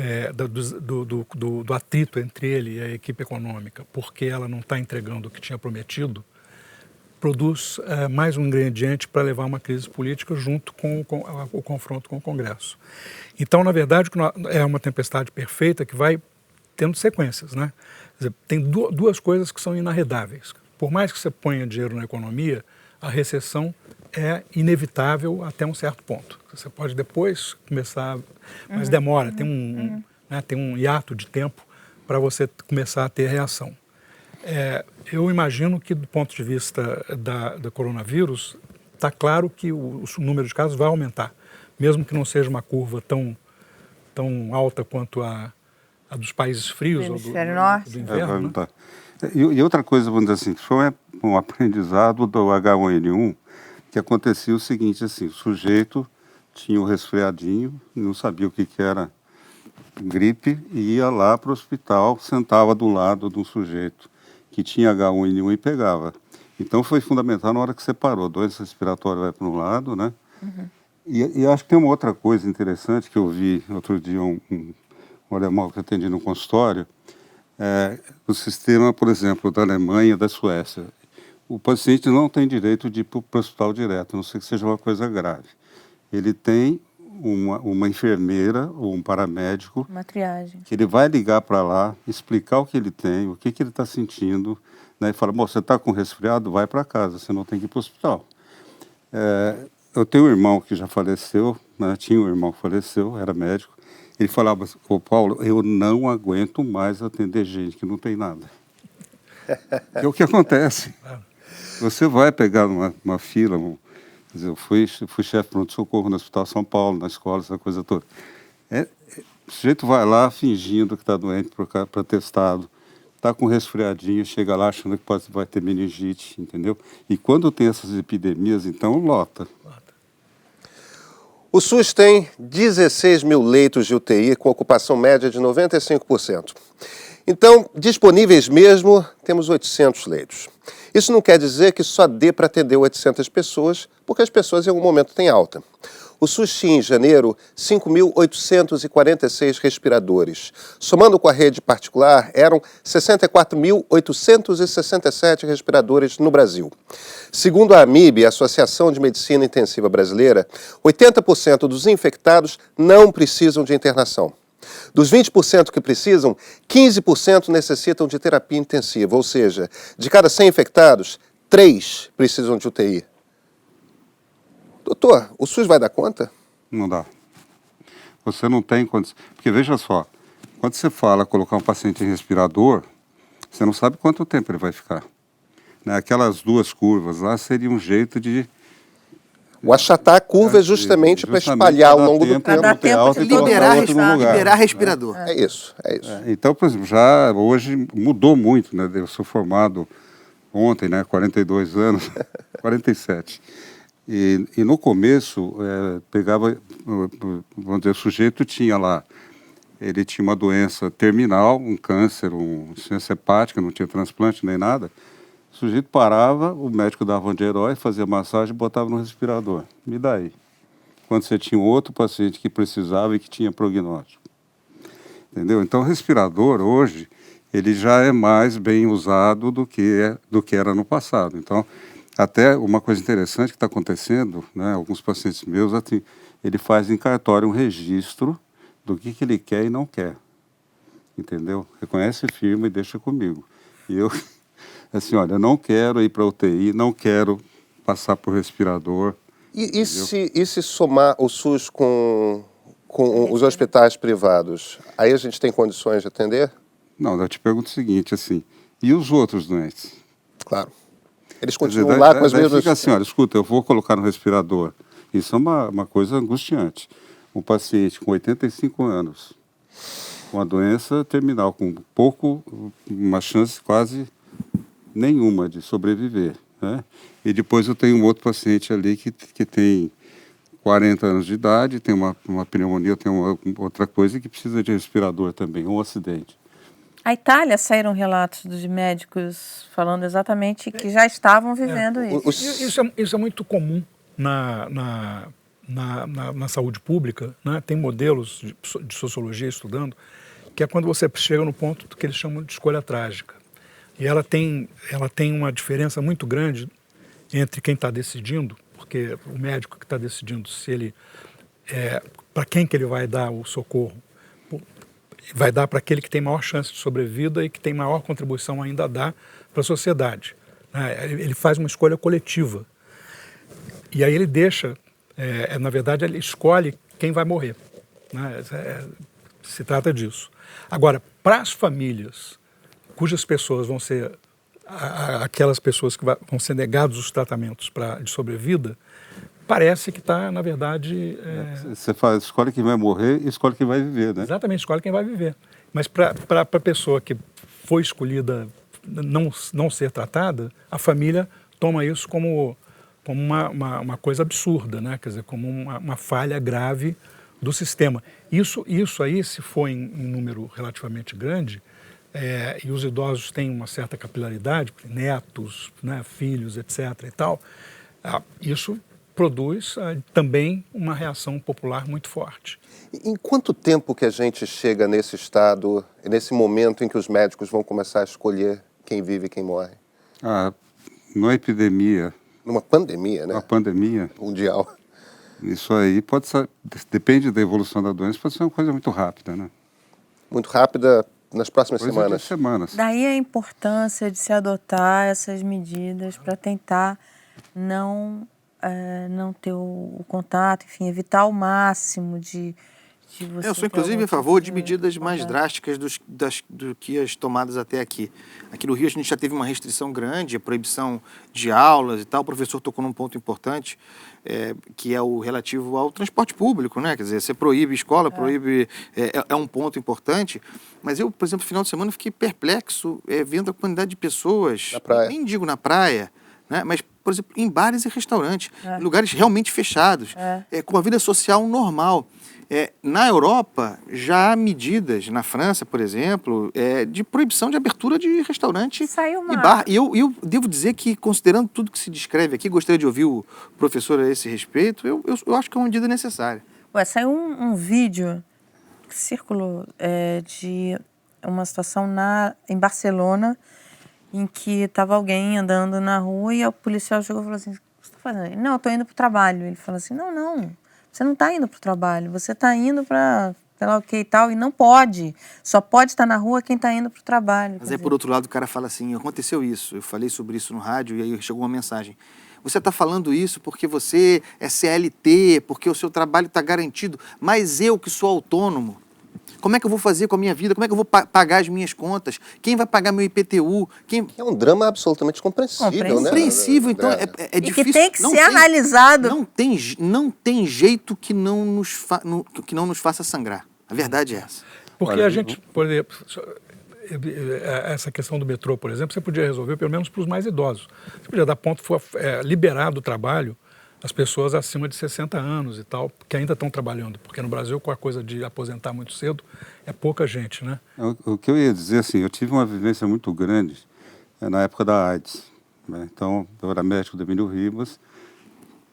atrito entre ele e a equipe econômica, porque ela não está entregando o que tinha prometido, produz mais um ingrediente para levar uma crise política junto com o confronto com o Congresso. Então, na verdade, é uma tempestade perfeita que vai tendo sequências, né? Quer dizer, tem duas coisas que são inarredáveis. Por mais que você ponha dinheiro na economia, a recessão é inevitável até um certo ponto. Você pode depois começar, mas demora, tem um hiato de tempo para você começar a ter reação. Eu imagino que, do ponto de vista do coronavírus, está claro que o número de casos vai aumentar, mesmo que não seja uma curva tão alta quanto a dos países frios ou do inverno. Né? E outra coisa, vamos dizer assim, foi um aprendizado do H1N1, que acontecia o seguinte, assim, o sujeito tinha um resfriadinho, não sabia o que era gripe, e ia lá para o hospital, sentava do lado de um sujeito que tinha H1N1 e pegava. Então foi fundamental na hora que separou, doença respiratória vai para um lado, né? E acho que tem uma outra coisa interessante que eu vi outro dia, um alemão que eu atendi no consultório, o sistema, por exemplo, da Alemanha e da Suécia. O paciente não tem direito de ir para o hospital direto, a não ser que seja uma coisa grave. Ele tem uma enfermeira ou um paramédico, uma triagem, que ele vai ligar para lá, explicar o que ele tem, o que ele está sentindo, né, e fala, você está com resfriado, vai para casa, você não tem que ir para o hospital. Eu tenho um irmão que já faleceu, né, tinha um irmão que faleceu, era médico, ele falava, Paulo, eu não aguento mais atender gente que não tem nada. É o que acontece. Você vai pegar uma fila, quer dizer, eu fui chefe de pronto-socorro no Hospital São Paulo, na escola, essa coisa toda. O sujeito vai lá fingindo que está doente para testado, está com resfriadinho, chega lá achando que vai ter meningite, entendeu? E quando tem essas epidemias, então, lota. O SUS tem 16 mil leitos de UTI com ocupação média de 95%. Então, disponíveis mesmo, temos 800 leitos. Isso não quer dizer que só dê para atender 800 pessoas, porque as pessoas em algum momento têm alta. O SUS tinha em janeiro 5.846 respiradores. Somando com a rede particular, eram 64.867 respiradores no Brasil. Segundo a AMIB, a Associação de Medicina Intensiva Brasileira, 80% dos infectados não precisam de internação. Dos 20% que precisam, 15% necessitam de terapia intensiva, ou seja, de cada 100 infectados, 3 precisam de UTI. Doutor, o SUS vai dar conta? Não dá. Você não tem condição. Porque veja só, quando você fala colocar um paciente em respirador, você não sabe quanto tempo ele vai ficar. Né? Aquelas duas curvas lá seria um jeito de... O achatar a curva é justamente para espalhar ao longo do tempo. Para dar tempo de liberar respirador. É isso. Então, por exemplo, já hoje mudou muito, né? Eu sou formado ontem, né? 42 anos, 47. E no começo, pegava, vamos dizer, o sujeito tinha lá, ele tinha uma doença terminal, um câncer, uma insuficiência hepática, não tinha transplante nem nada. O sujeito parava, o médico dava um de herói, fazia massagem e botava no respirador. E daí? Quando você tinha um outro paciente que precisava e que tinha prognóstico. Entendeu? Então, o respirador, hoje, ele já é mais bem usado do que era no passado. Então, até uma coisa interessante que está acontecendo, né, alguns pacientes meus, assim, ele faz em cartório um registro do que ele quer e não quer. Entendeu? Reconhece firma e deixa comigo. E eu, assim, olha, eu não quero ir para UTI, não quero passar por respirador. E se somar o SUS com os hospitais privados, aí a gente tem condições de atender? Não, eu te pergunto o seguinte, assim, e os outros doentes? Claro. Eles continuam lá com as mesmas... Fica assim, olha, escuta, eu vou colocar no respirador. Isso é uma coisa angustiante. Um paciente com 85 anos, com uma doença terminal, com uma chance quase nenhuma de sobreviver, né? E depois eu tenho um outro paciente ali que tem 40 anos de idade, tem uma pneumonia, tem outra coisa que precisa de respirador também, um acidente. A Itália saíram relatos dos médicos falando exatamente que já estavam vivendo isso. Isso é muito comum na saúde pública, né? Tem modelos de sociologia estudando, que é quando você chega no ponto do que eles chamam de escolha trágica. E ela tem uma diferença muito grande entre quem está decidindo, porque o médico que está decidindo se ele para quem que ele vai dar o socorro, vai dar para aquele que tem maior chance de sobrevida e que tem maior contribuição ainda a dar para a sociedade, né? Ele faz uma escolha coletiva. E aí ele deixa, na verdade, ele escolhe quem vai morrer, né? Se trata disso. Agora, para as famílias cujas pessoas vão ser aquelas pessoas que vão ser negados os tratamentos de sobrevida, parece que está, na verdade... Você escolhe quem vai morrer e escolhe quem vai viver, né? Exatamente, escolhe quem vai viver. Mas para a pessoa que foi escolhida não ser tratada, a família toma isso como uma coisa absurda, né? Quer dizer, como uma falha grave do sistema. Isso aí, se for em número relativamente grande, e os idosos têm uma certa capilaridade, netos, né, filhos, etc. e tal, isso produz também uma reação popular muito forte. Em quanto tempo que a gente chega nesse estado, nesse momento em que os médicos vão começar a escolher quem vive e quem morre? Numa epidemia. Numa pandemia, né? Uma pandemia. Mundial. Isso aí pode ser, depende da evolução da doença, pode ser uma coisa muito rápida, né? Muito rápida nas próximas Coisa semanas. de semanas. Daí a importância de se adotar essas medidas para tentar não ter o contato, enfim, evitar ao máximo de você... Eu sou, inclusive, a favor de medidas mais drásticas do que as tomadas até aqui. Aqui no Rio a gente já teve uma restrição grande, a proibição de aulas e tal. O professor tocou num ponto importante, que é o relativo ao transporte público, né? Quer dizer, você proíbe escola, proíbe... É um ponto importante. Mas eu, por exemplo, no final de semana, fiquei perplexo vendo a quantidade de pessoas... Na praia. Nem digo na praia, né? Mas, por exemplo, em bares e restaurantes, em lugares realmente fechados, com a vida social normal. Na Europa, já há medidas, na França, por exemplo, de proibição de abertura de restaurante e bar. E eu devo dizer que, considerando tudo que se descreve aqui, gostaria de ouvir o professor a esse respeito, eu acho que é uma medida necessária. Saiu um vídeo que circulou de uma situação em Barcelona, em que estava alguém andando na rua e o policial chegou e falou assim: o que você está fazendo? Não, eu estou indo para o trabalho. Ele falou assim: não, você não está indo para o trabalho, você está indo para, sei lá o que e tal, e não pode. Só pode estar na rua quem está indo para o trabalho. Mas aí, por outro lado, o cara fala assim: aconteceu isso, eu falei sobre isso no rádio e aí chegou uma mensagem. Você está falando isso porque você é CLT, porque o seu trabalho está garantido, mas eu que sou autônomo, como é que eu vou fazer com a minha vida? Como é que eu vou pagar as minhas contas? Quem vai pagar meu IPTU? É um drama absolutamente compreensível, né? Compreensível, então é difícil. E que tem que ser analisado. Não tem jeito que não nos faça sangrar. A verdade é essa. Porque a gente, por exemplo, essa questão do metrô, por exemplo, você podia resolver pelo menos para os mais idosos. Você podia dar ponto, liberar do trabalho as pessoas acima de 60 anos e tal, que ainda estão trabalhando, porque no Brasil, com a coisa de aposentar muito cedo, é pouca gente, né? O que eu ia dizer, assim, eu tive uma vivência muito grande na época da AIDS, né? Então, eu era médico do Emílio Ribas,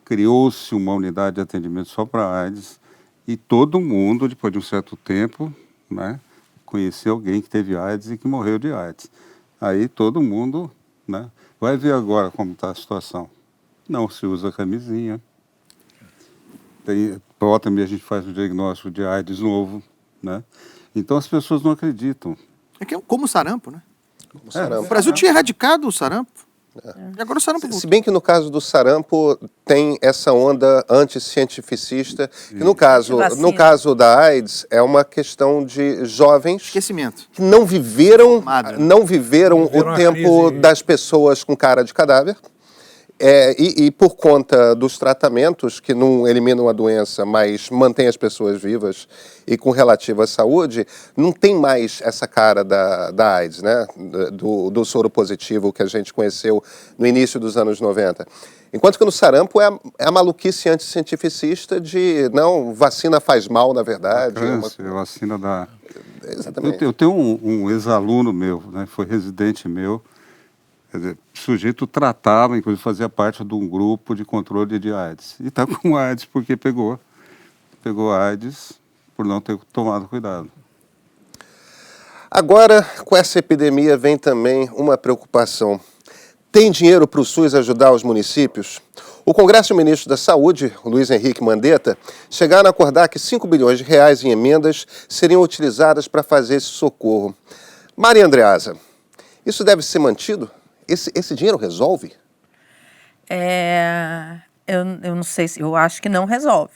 criou-se uma unidade de atendimento só para AIDS, e todo mundo, depois de um certo tempo, né, conheceu alguém que teve AIDS e que morreu de AIDS. Aí todo mundo, né, vai ver agora como está a situação. Não se usa camisinha. Volta e a gente faz um diagnóstico de AIDS novo, né? Então as pessoas não acreditam. É que é como o sarampo, né? O sarampo. O Brasil tinha erradicado o sarampo. E agora o sarampo Se voltou. bem que no caso do sarampo tem essa onda anticientificista, que no caso da AIDS é uma questão de jovens Esquecimento. que não viveram Viveram o a tempo crise. das pessoas com cara de cadáver. E por conta dos tratamentos que não eliminam a doença, mas mantêm as pessoas vivas e com relativa saúde, não tem mais essa cara da AIDS, né? Do soro positivo que a gente conheceu no início dos anos 90. Enquanto que no sarampo é a maluquice anticientificista de, não, vacina faz mal, na verdade. Câncer, a vacina da... Exatamente. Eu tenho um ex-aluno meu, né, foi residente meu. Quer dizer, o sujeito tratava, inclusive fazia parte de um grupo de controle de AIDS. E está com AIDS porque pegou AIDS por não ter tomado cuidado. Agora, com essa epidemia, vem também uma preocupação. Tem dinheiro para o SUS ajudar os municípios? O Congresso e o Ministro da Saúde, Luiz Henrique Mandetta, chegaram a acordar que 5 bilhões de reais em emendas seriam utilizadas para fazer esse socorro. Maria Andreasa, isso deve ser mantido? Esse dinheiro resolve? Eu não sei se... Eu acho que não resolve.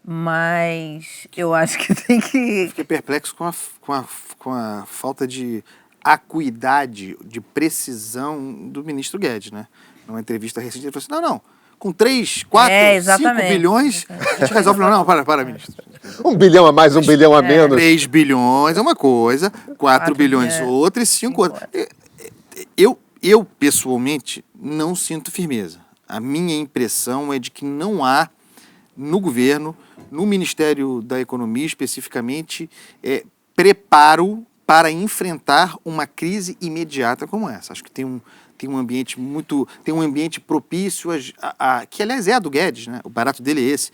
Mas eu acho que tem que... Fiquei perplexo com a falta de acuidade, de precisão do ministro Guedes, né? Numa entrevista recente, ele falou assim, não, com 3, 4, 5 bilhões, a gente resolve. Não, para, ministro. 1 bilhão a mais, 1 bilhão a menos. 3 bilhões é uma coisa, 4 bilhões outra e 5 outra. Eu, pessoalmente, não sinto firmeza. A minha impressão é de que não há, no governo, no Ministério da Economia especificamente, preparo para enfrentar uma crise imediata como essa. Acho que tem um ambiente propício que aliás é a do Guedes, né? O barato dele é esse,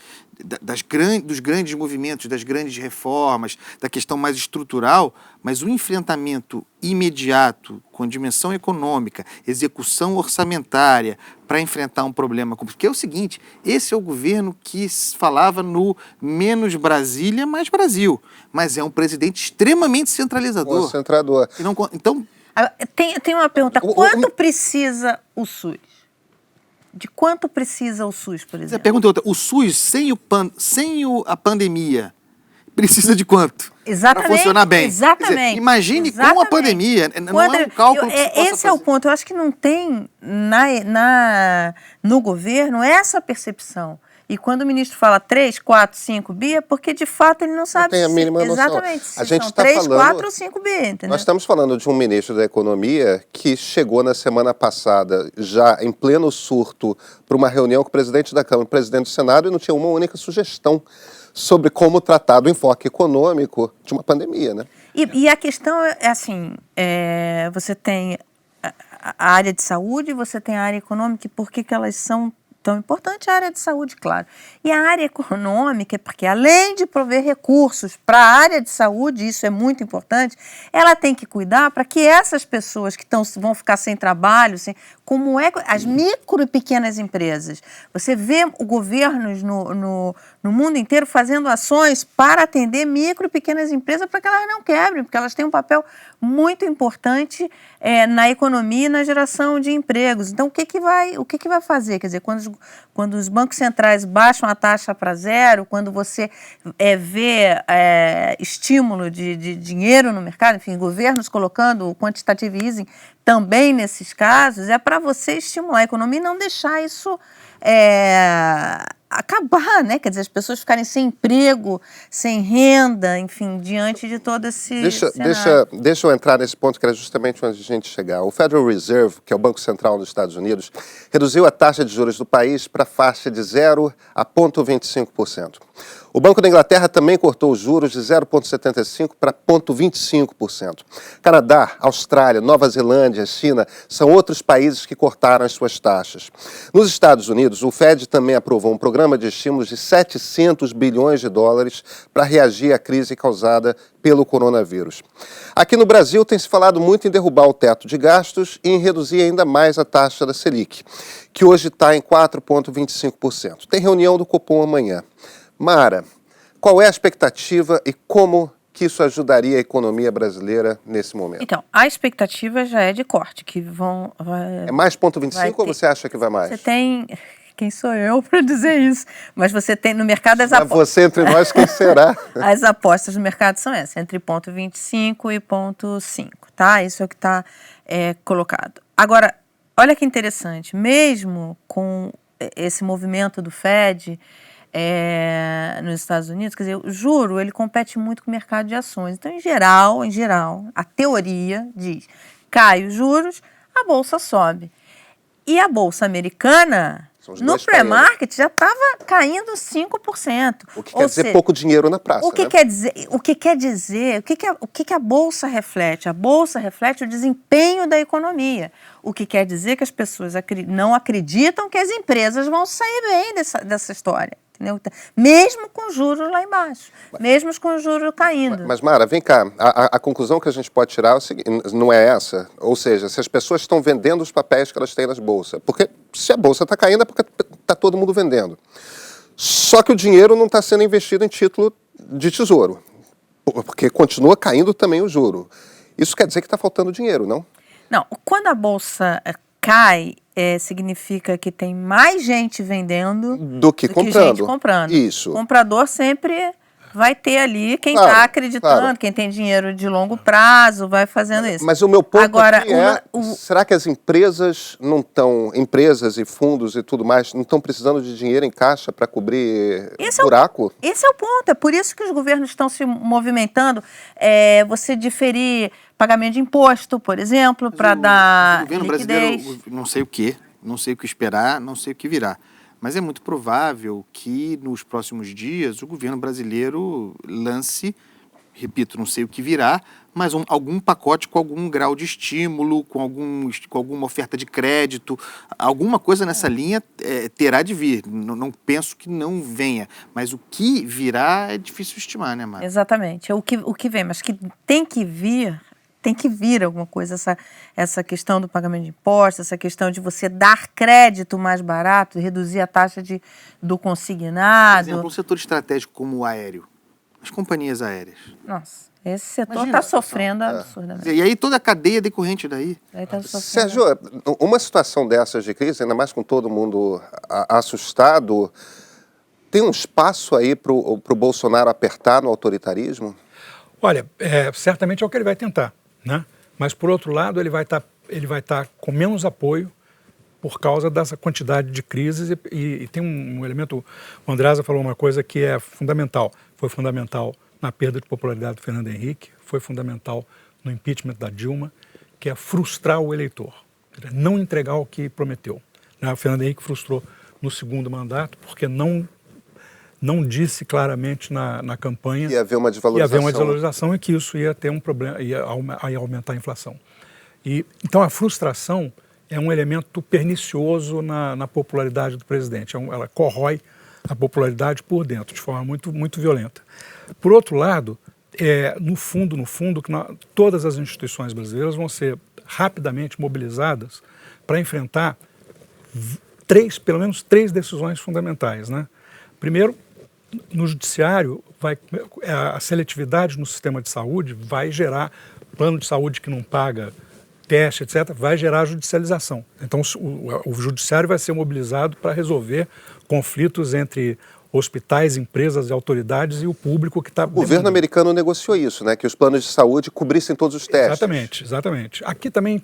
dos grandes movimentos, das grandes reformas, da questão mais estrutural, mas o enfrentamento imediato com a dimensão econômica, execução orçamentária para enfrentar um problema, porque é o seguinte, esse é o governo que falava no menos Brasília, mais Brasil, mas é um presidente extremamente centralizador. Concentrador. Então, tem uma pergunta, quanto precisa o SUS? De quanto precisa o SUS, por exemplo? A pergunta é outra. O SUS, sem a pandemia, precisa de quanto? Exatamente. Para funcionar bem. Exatamente. Quer dizer, imagine com a pandemia. Não é um cálculo que se possa esse é o ponto. Eu acho que não tem no governo essa percepção. E quando o ministro fala 3, 4, 5 bi, é porque de fato ele não sabe tem a mínima noção. Exatamente. Se a gente são está 3, falando, 4 ou 5 bi, entendeu? Nós estamos falando de um ministro da Economia que chegou na semana passada, já em pleno surto, para uma reunião com o presidente da Câmara e o presidente do Senado e não tinha uma única sugestão sobre como tratar do enfoque econômico de uma pandemia, né? E a questão é assim, você tem a área de saúde, você tem a área econômica, e por que elas são tão importantes? A área de saúde, claro. E a área econômica, porque além de prover recursos para a área de saúde, isso é muito importante, ela tem que cuidar para que essas pessoas que vão ficar sem trabalho, como as micro e pequenas empresas. Você vê governos no mundo inteiro fazendo ações para atender micro e pequenas empresas para que elas não quebrem, porque elas têm um papel muito importante na economia e na geração de empregos. Então, o que vai fazer? Quer dizer, quando os bancos centrais baixam a taxa para zero, quando você vê estímulo de dinheiro no mercado, enfim, governos colocando o quantitative easing também nesses casos, é para você estimular a economia e não deixar isso acabar, né? Quer dizer, as pessoas ficarem sem emprego, sem renda, enfim, diante de todo esse cenário. Deixa eu entrar nesse ponto que era justamente onde a gente chegar. O Federal Reserve, que é o Banco Central dos Estados Unidos, reduziu a taxa de juros do país para a faixa de 0 a 0,25%. O Banco da Inglaterra também cortou os juros de 0,75% para 0,25%. Canadá, Austrália, Nova Zelândia, China são outros países que cortaram as suas taxas. Nos Estados Unidos, o Fed também aprovou um programa de estímulos de 700 bilhões de dólares para reagir à crise causada pelo coronavírus. Aqui no Brasil tem se falado muito em derrubar o teto de gastos e em reduzir ainda mais a taxa da Selic, que hoje está em 4,25%. Tem reunião do Copom amanhã. Mara, qual é a expectativa e como que isso ajudaria a economia brasileira nesse momento? Então, a expectativa já é de corte, que É mais 0,25 ou você acha que vai mais? Você tem... Quem sou eu para dizer isso? Mas você tem no mercado as apostas. Você entre nós, quem será? As apostas no mercado são essas, entre 0,25 e 0,5, tá? Isso é o que está colocado. Agora, olha que interessante, mesmo com esse movimento do Fed nos Estados Unidos, quer dizer, o juro, ele compete muito com o mercado de ações. Então, em geral, a teoria diz, cai os juros, a bolsa sobe. E a bolsa americana, no pré-market, já estava caindo 5%. O que quer dizer pouco dinheiro na praça, o que né? quer dizer, o que a bolsa reflete? A bolsa reflete o desempenho da economia. O que quer dizer que as pessoas não acreditam que as empresas vão sair bem dessa história. Entendeu? Mesmo com juros lá embaixo, mesmo com juros caindo. Mas Mara, vem cá, a conclusão que a gente pode tirar é o seguinte, não é essa? Ou seja, se as pessoas estão vendendo os papéis que elas têm nas bolsas, porque se a bolsa está caindo é porque está todo mundo vendendo. Só que o dinheiro não está sendo investido em título de tesouro, porque continua caindo também o juro. Isso quer dizer que está faltando dinheiro, não? Não, quando a bolsa cai, significa que tem mais gente vendendo do que comprando. Gente comprando. Isso. O comprador sempre vai ter ali quem está acreditando, quem tem dinheiro de longo prazo, vai fazendo isso. Mas o meu ponto agora, aqui será que as empresas não estão, empresas e fundos e tudo mais, não estão precisando de dinheiro em caixa para cobrir buraco? Esse é o ponto, é por isso que os governos estão se movimentando. Você diferir pagamento de imposto, por exemplo, para dar o governo liquidez. Brasileiro, não sei o que esperar, não sei o que virá. Mas é muito provável que nos próximos dias o governo brasileiro lance, repito, não sei o que virá, mas algum pacote com algum grau de estímulo, com alguma oferta de crédito, alguma coisa nessa linha terá de vir. Não penso que não venha, mas o que virá é difícil estimar, né, Mara? Exatamente, o que vem, mas que tem que vir alguma coisa, essa questão do pagamento de impostos, essa questão de você dar crédito mais barato, reduzir a taxa do consignado. Por exemplo, um setor estratégico como o aéreo, as companhias aéreas. Nossa, esse setor está sofrendo absurdamente. E aí toda a cadeia decorrente daí. Sérgio, uma situação dessas de crise, ainda mais com todo mundo assustado, tem um espaço aí para o Bolsonaro apertar no autoritarismo? Olha, certamente é o que ele vai tentar, né? Mas, por outro lado, ele vai estar com menos apoio por causa dessa quantidade de crises e tem um elemento, o Andreasa falou uma coisa que é fundamental, foi fundamental na perda de popularidade do Fernando Henrique, foi fundamental no impeachment da Dilma, que é frustrar o eleitor, não entregar o que prometeu. O Fernando Henrique frustrou no segundo mandato porque não disse claramente na campanha ia haver uma desvalorização e que isso ia ter um problema, ia aumentar a inflação. Então a frustração é um elemento pernicioso na popularidade do presidente. Ela corrói a popularidade por dentro, de forma muito, muito violenta. Por outro lado, no fundo, todas as instituições brasileiras vão ser rapidamente mobilizadas para enfrentar pelo menos três decisões fundamentais, né? Primeiro, no judiciário, a seletividade no sistema de saúde vai gerar plano de saúde que não paga teste, etc., vai gerar judicialização. Então, o judiciário vai ser mobilizado para resolver conflitos entre hospitais, empresas e autoridades e o público que está... O governo americano negociou isso, né? Que os planos de saúde cobrissem todos os testes. Exatamente. Aqui também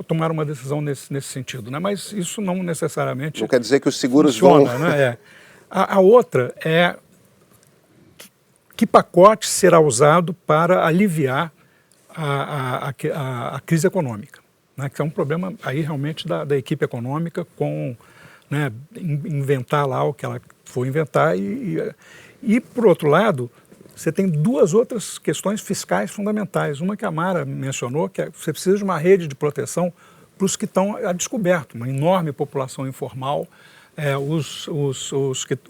tomaram uma decisão nesse sentido, né? Mas isso não necessariamente... Não quer dizer que os seguros funciona, vão... né? A outra é que pacote será usado para aliviar a crise econômica, né, que é um problema aí realmente da equipe econômica com, né, inventar lá o que ela for inventar e, por outro lado, você tem duas outras questões fiscais fundamentais. Uma que a Mara mencionou, que é você precisa de uma rede de proteção para os que estão a descoberto, uma enorme população informal,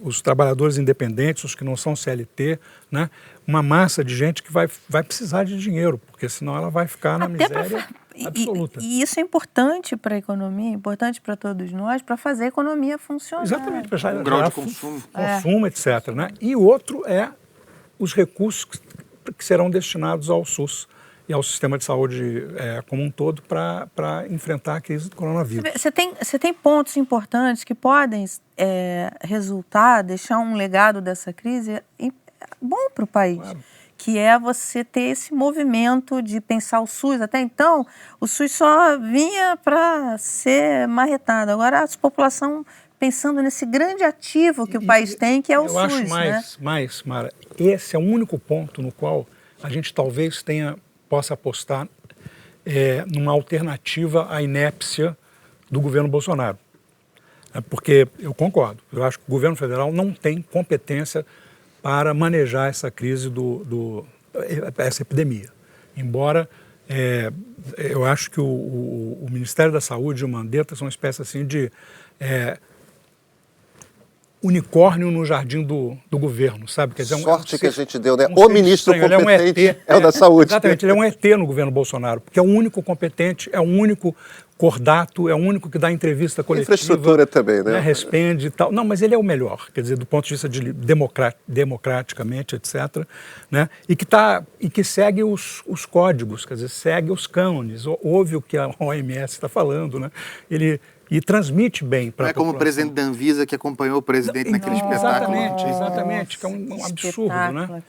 os trabalhadores independentes, os que não são CLT, né? Uma massa de gente que vai precisar de dinheiro, porque senão ela vai ficar na miséria absoluta. E isso é importante para a economia, importante para todos nós, para fazer a economia funcionar. Exatamente, para gerar grau de consumo, etc. Né? E o outro é os recursos que serão destinados ao SUS e ao sistema de saúde como um todo para enfrentar a crise do coronavírus. Você tem pontos importantes que podem resultar, deixar um legado dessa crise bom para o país, claro. Que é você ter esse movimento de pensar o SUS. Até então, o SUS só vinha para ser marretado. Agora, a população pensando nesse grande ativo que o país tem, que é o SUS. Eu acho mais, Mara, esse é o único ponto no qual a gente talvez possa apostar numa alternativa à inépcia do governo Bolsonaro. Porque eu concordo, eu acho que o governo federal não tem competência para manejar essa crise essa epidemia. Embora eu acho que o Ministério da Saúde e o Mandetta são uma espécie assim de unicórnio no jardim do governo, sabe? Quer dizer, sorte que a gente deu, né? O ministro competente é o da saúde. Exatamente, ele é um ET no governo Bolsonaro, porque é o único competente, é o único cordato, é o único que dá entrevista coletiva. Infraestrutura também, né? Respende e tal. Não, mas ele é o melhor, quer dizer, do ponto de vista de democraticamente, etc., né? E que segue os códigos, quer dizer, segue os cânones, ouve o que a OMS está falando, né? E transmite bem para a população. Não é como o presidente da Anvisa que acompanhou o presidente naquele espetáculo. Exatamente, que é um absurdo, né?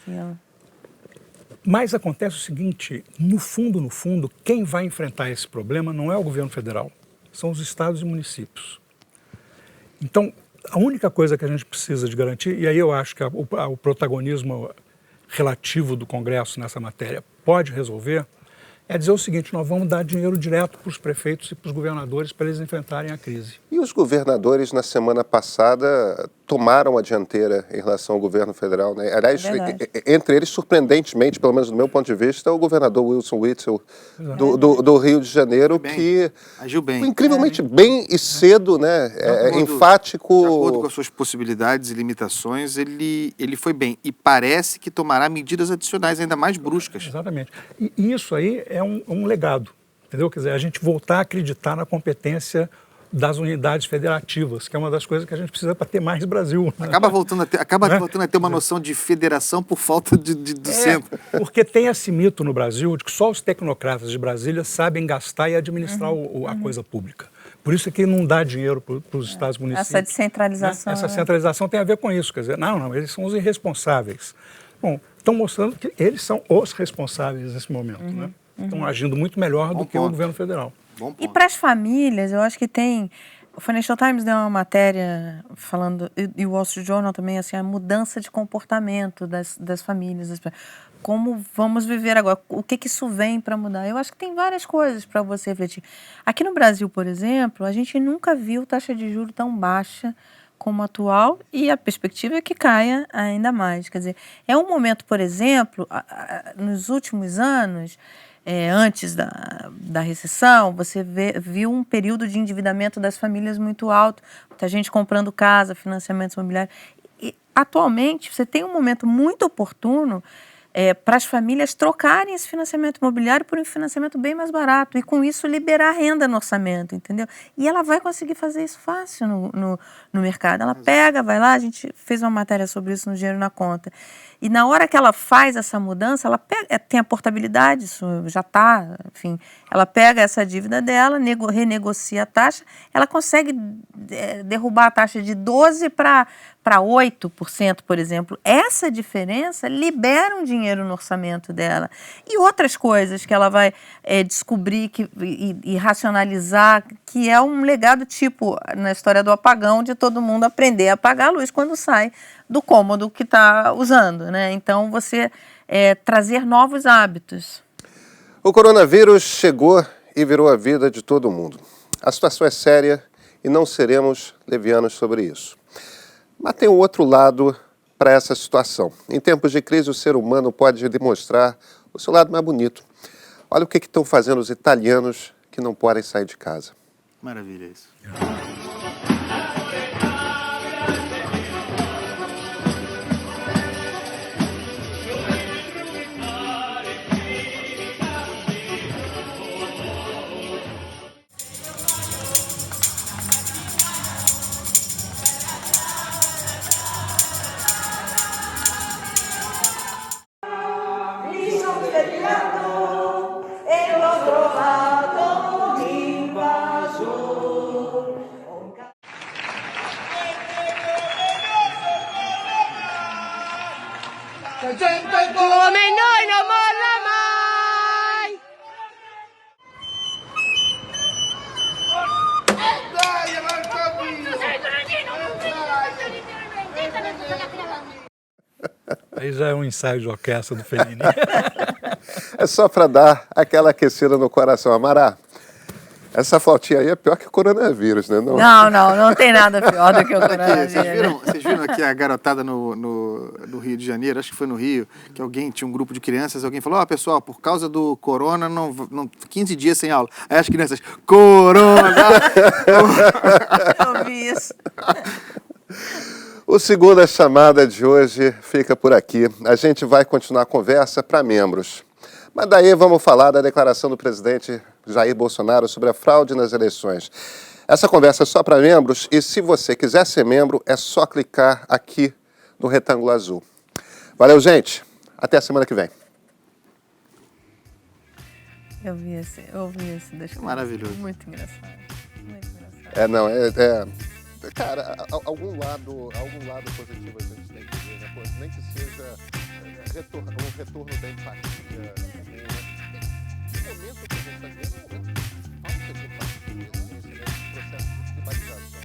Mas acontece o seguinte, no fundo, quem vai enfrentar esse problema não é o governo federal, são os estados e municípios. Então, a única coisa que a gente precisa de garantir, e aí eu acho que o protagonismo relativo do Congresso nessa matéria pode resolver, é dizer o seguinte, nós vamos dar dinheiro direto para os prefeitos e para os governadores para eles enfrentarem a crise. E os governadores, na semana passada, tomaram a dianteira em relação ao governo federal, né? Aliás, entre eles, surpreendentemente, pelo menos do meu ponto de vista, o governador Wilson Witzel, do Rio de Janeiro, que agiu bem. Incrivelmente bem e cedo, né? Enfático. De acordo com as suas possibilidades e limitações, ele foi bem. E parece que tomará medidas adicionais ainda mais bruscas. Exatamente. E isso aí é um legado, entendeu? Quer dizer, a gente voltar a acreditar na competência das unidades federativas, que é uma das coisas que a gente precisa para ter mais Brasil. Né? Acaba voltando a ter uma noção de federação por falta do centro. Porque tem esse mito no Brasil de que só os tecnocratas de Brasília sabem gastar e administrar a coisa pública. Por isso é que não dá dinheiro para os estados e municípios. Essa descentralização. Né? Essa centralização tem a ver com isso. Quer dizer, não, eles são os irresponsáveis. Bom, estão mostrando que eles são os responsáveis nesse momento. Né? Estão agindo muito melhor do que o governo federal. E para as famílias, eu acho que tem... O Financial Times deu uma matéria falando, e o Wall Street Journal também, assim, a mudança de comportamento das famílias. Como vamos viver agora? O que isso vem para mudar? Eu acho que tem várias coisas para você refletir. Aqui no Brasil, por exemplo, a gente nunca viu taxa de juros tão baixa como a atual e a perspectiva é que caia ainda mais. Quer dizer, é um momento, por exemplo, nos últimos anos... antes da recessão, você viu um período de endividamento das famílias muito alto, muita gente comprando casa, financiamentos imobiliários. E, atualmente, você tem um momento muito oportuno para as famílias trocarem esse financiamento imobiliário por um financiamento bem mais barato e, com isso, liberar renda no orçamento, entendeu? E ela vai conseguir fazer isso fácil no mercado. Ela pega, vai lá, a gente fez uma matéria sobre isso no Dinheiro na Conta. E na hora que ela faz essa mudança, ela tem a portabilidade, isso já está, enfim, ela pega essa dívida dela, renegocia a taxa, ela consegue derrubar a taxa de 12% para 8%, por exemplo, essa diferença libera um dinheiro no orçamento dela. E outras coisas que ela vai descobrir e racionalizar, que é um legado tipo na história do apagão, de todo mundo aprender a apagar a luz quando sai do cômodo que está usando, né? Então, você trazer novos hábitos. O coronavírus chegou e virou a vida de todo mundo. A situação é séria e não seremos levianos sobre isso. Mas tem um outro lado para essa situação. Em tempos de crise, o ser humano pode demonstrar o seu lado mais bonito. Olha o que estão fazendo os italianos que não podem sair de casa. Maravilha isso. Come noi non molla mai! Dai, Aí já é um ensaio de orquestra do Fellini. É só para dar aquela aquecida no coração. Amará, essa flautinha aí é pior que o coronavírus, né? Não tem nada pior do que o coronavírus. Vocês viram aqui a garotada no Rio de Janeiro, acho que foi no Rio, que alguém tinha um grupo de crianças, alguém falou, pessoal, por causa do corona, 15 dias sem aula. Aí as crianças, corona! Eu vi isso. O Segunda Chamada de hoje fica por aqui. A gente vai continuar a conversa para membros. Mas daí vamos falar da declaração do presidente Jair Bolsonaro sobre a fraude nas eleições. Essa conversa é só para membros e se você quiser ser membro, é só clicar aqui no retângulo azul. Valeu, gente. Até a semana que vem. Eu vi esse. Maravilhoso. Muito engraçado. Muito engraçado. Cara, algum lado positivo a gente tem que ver, né? Pô, nem que seja um retorno da empatia. O momento que a gente está vivendo é um momento de falta de empatia, esse processo de privatização.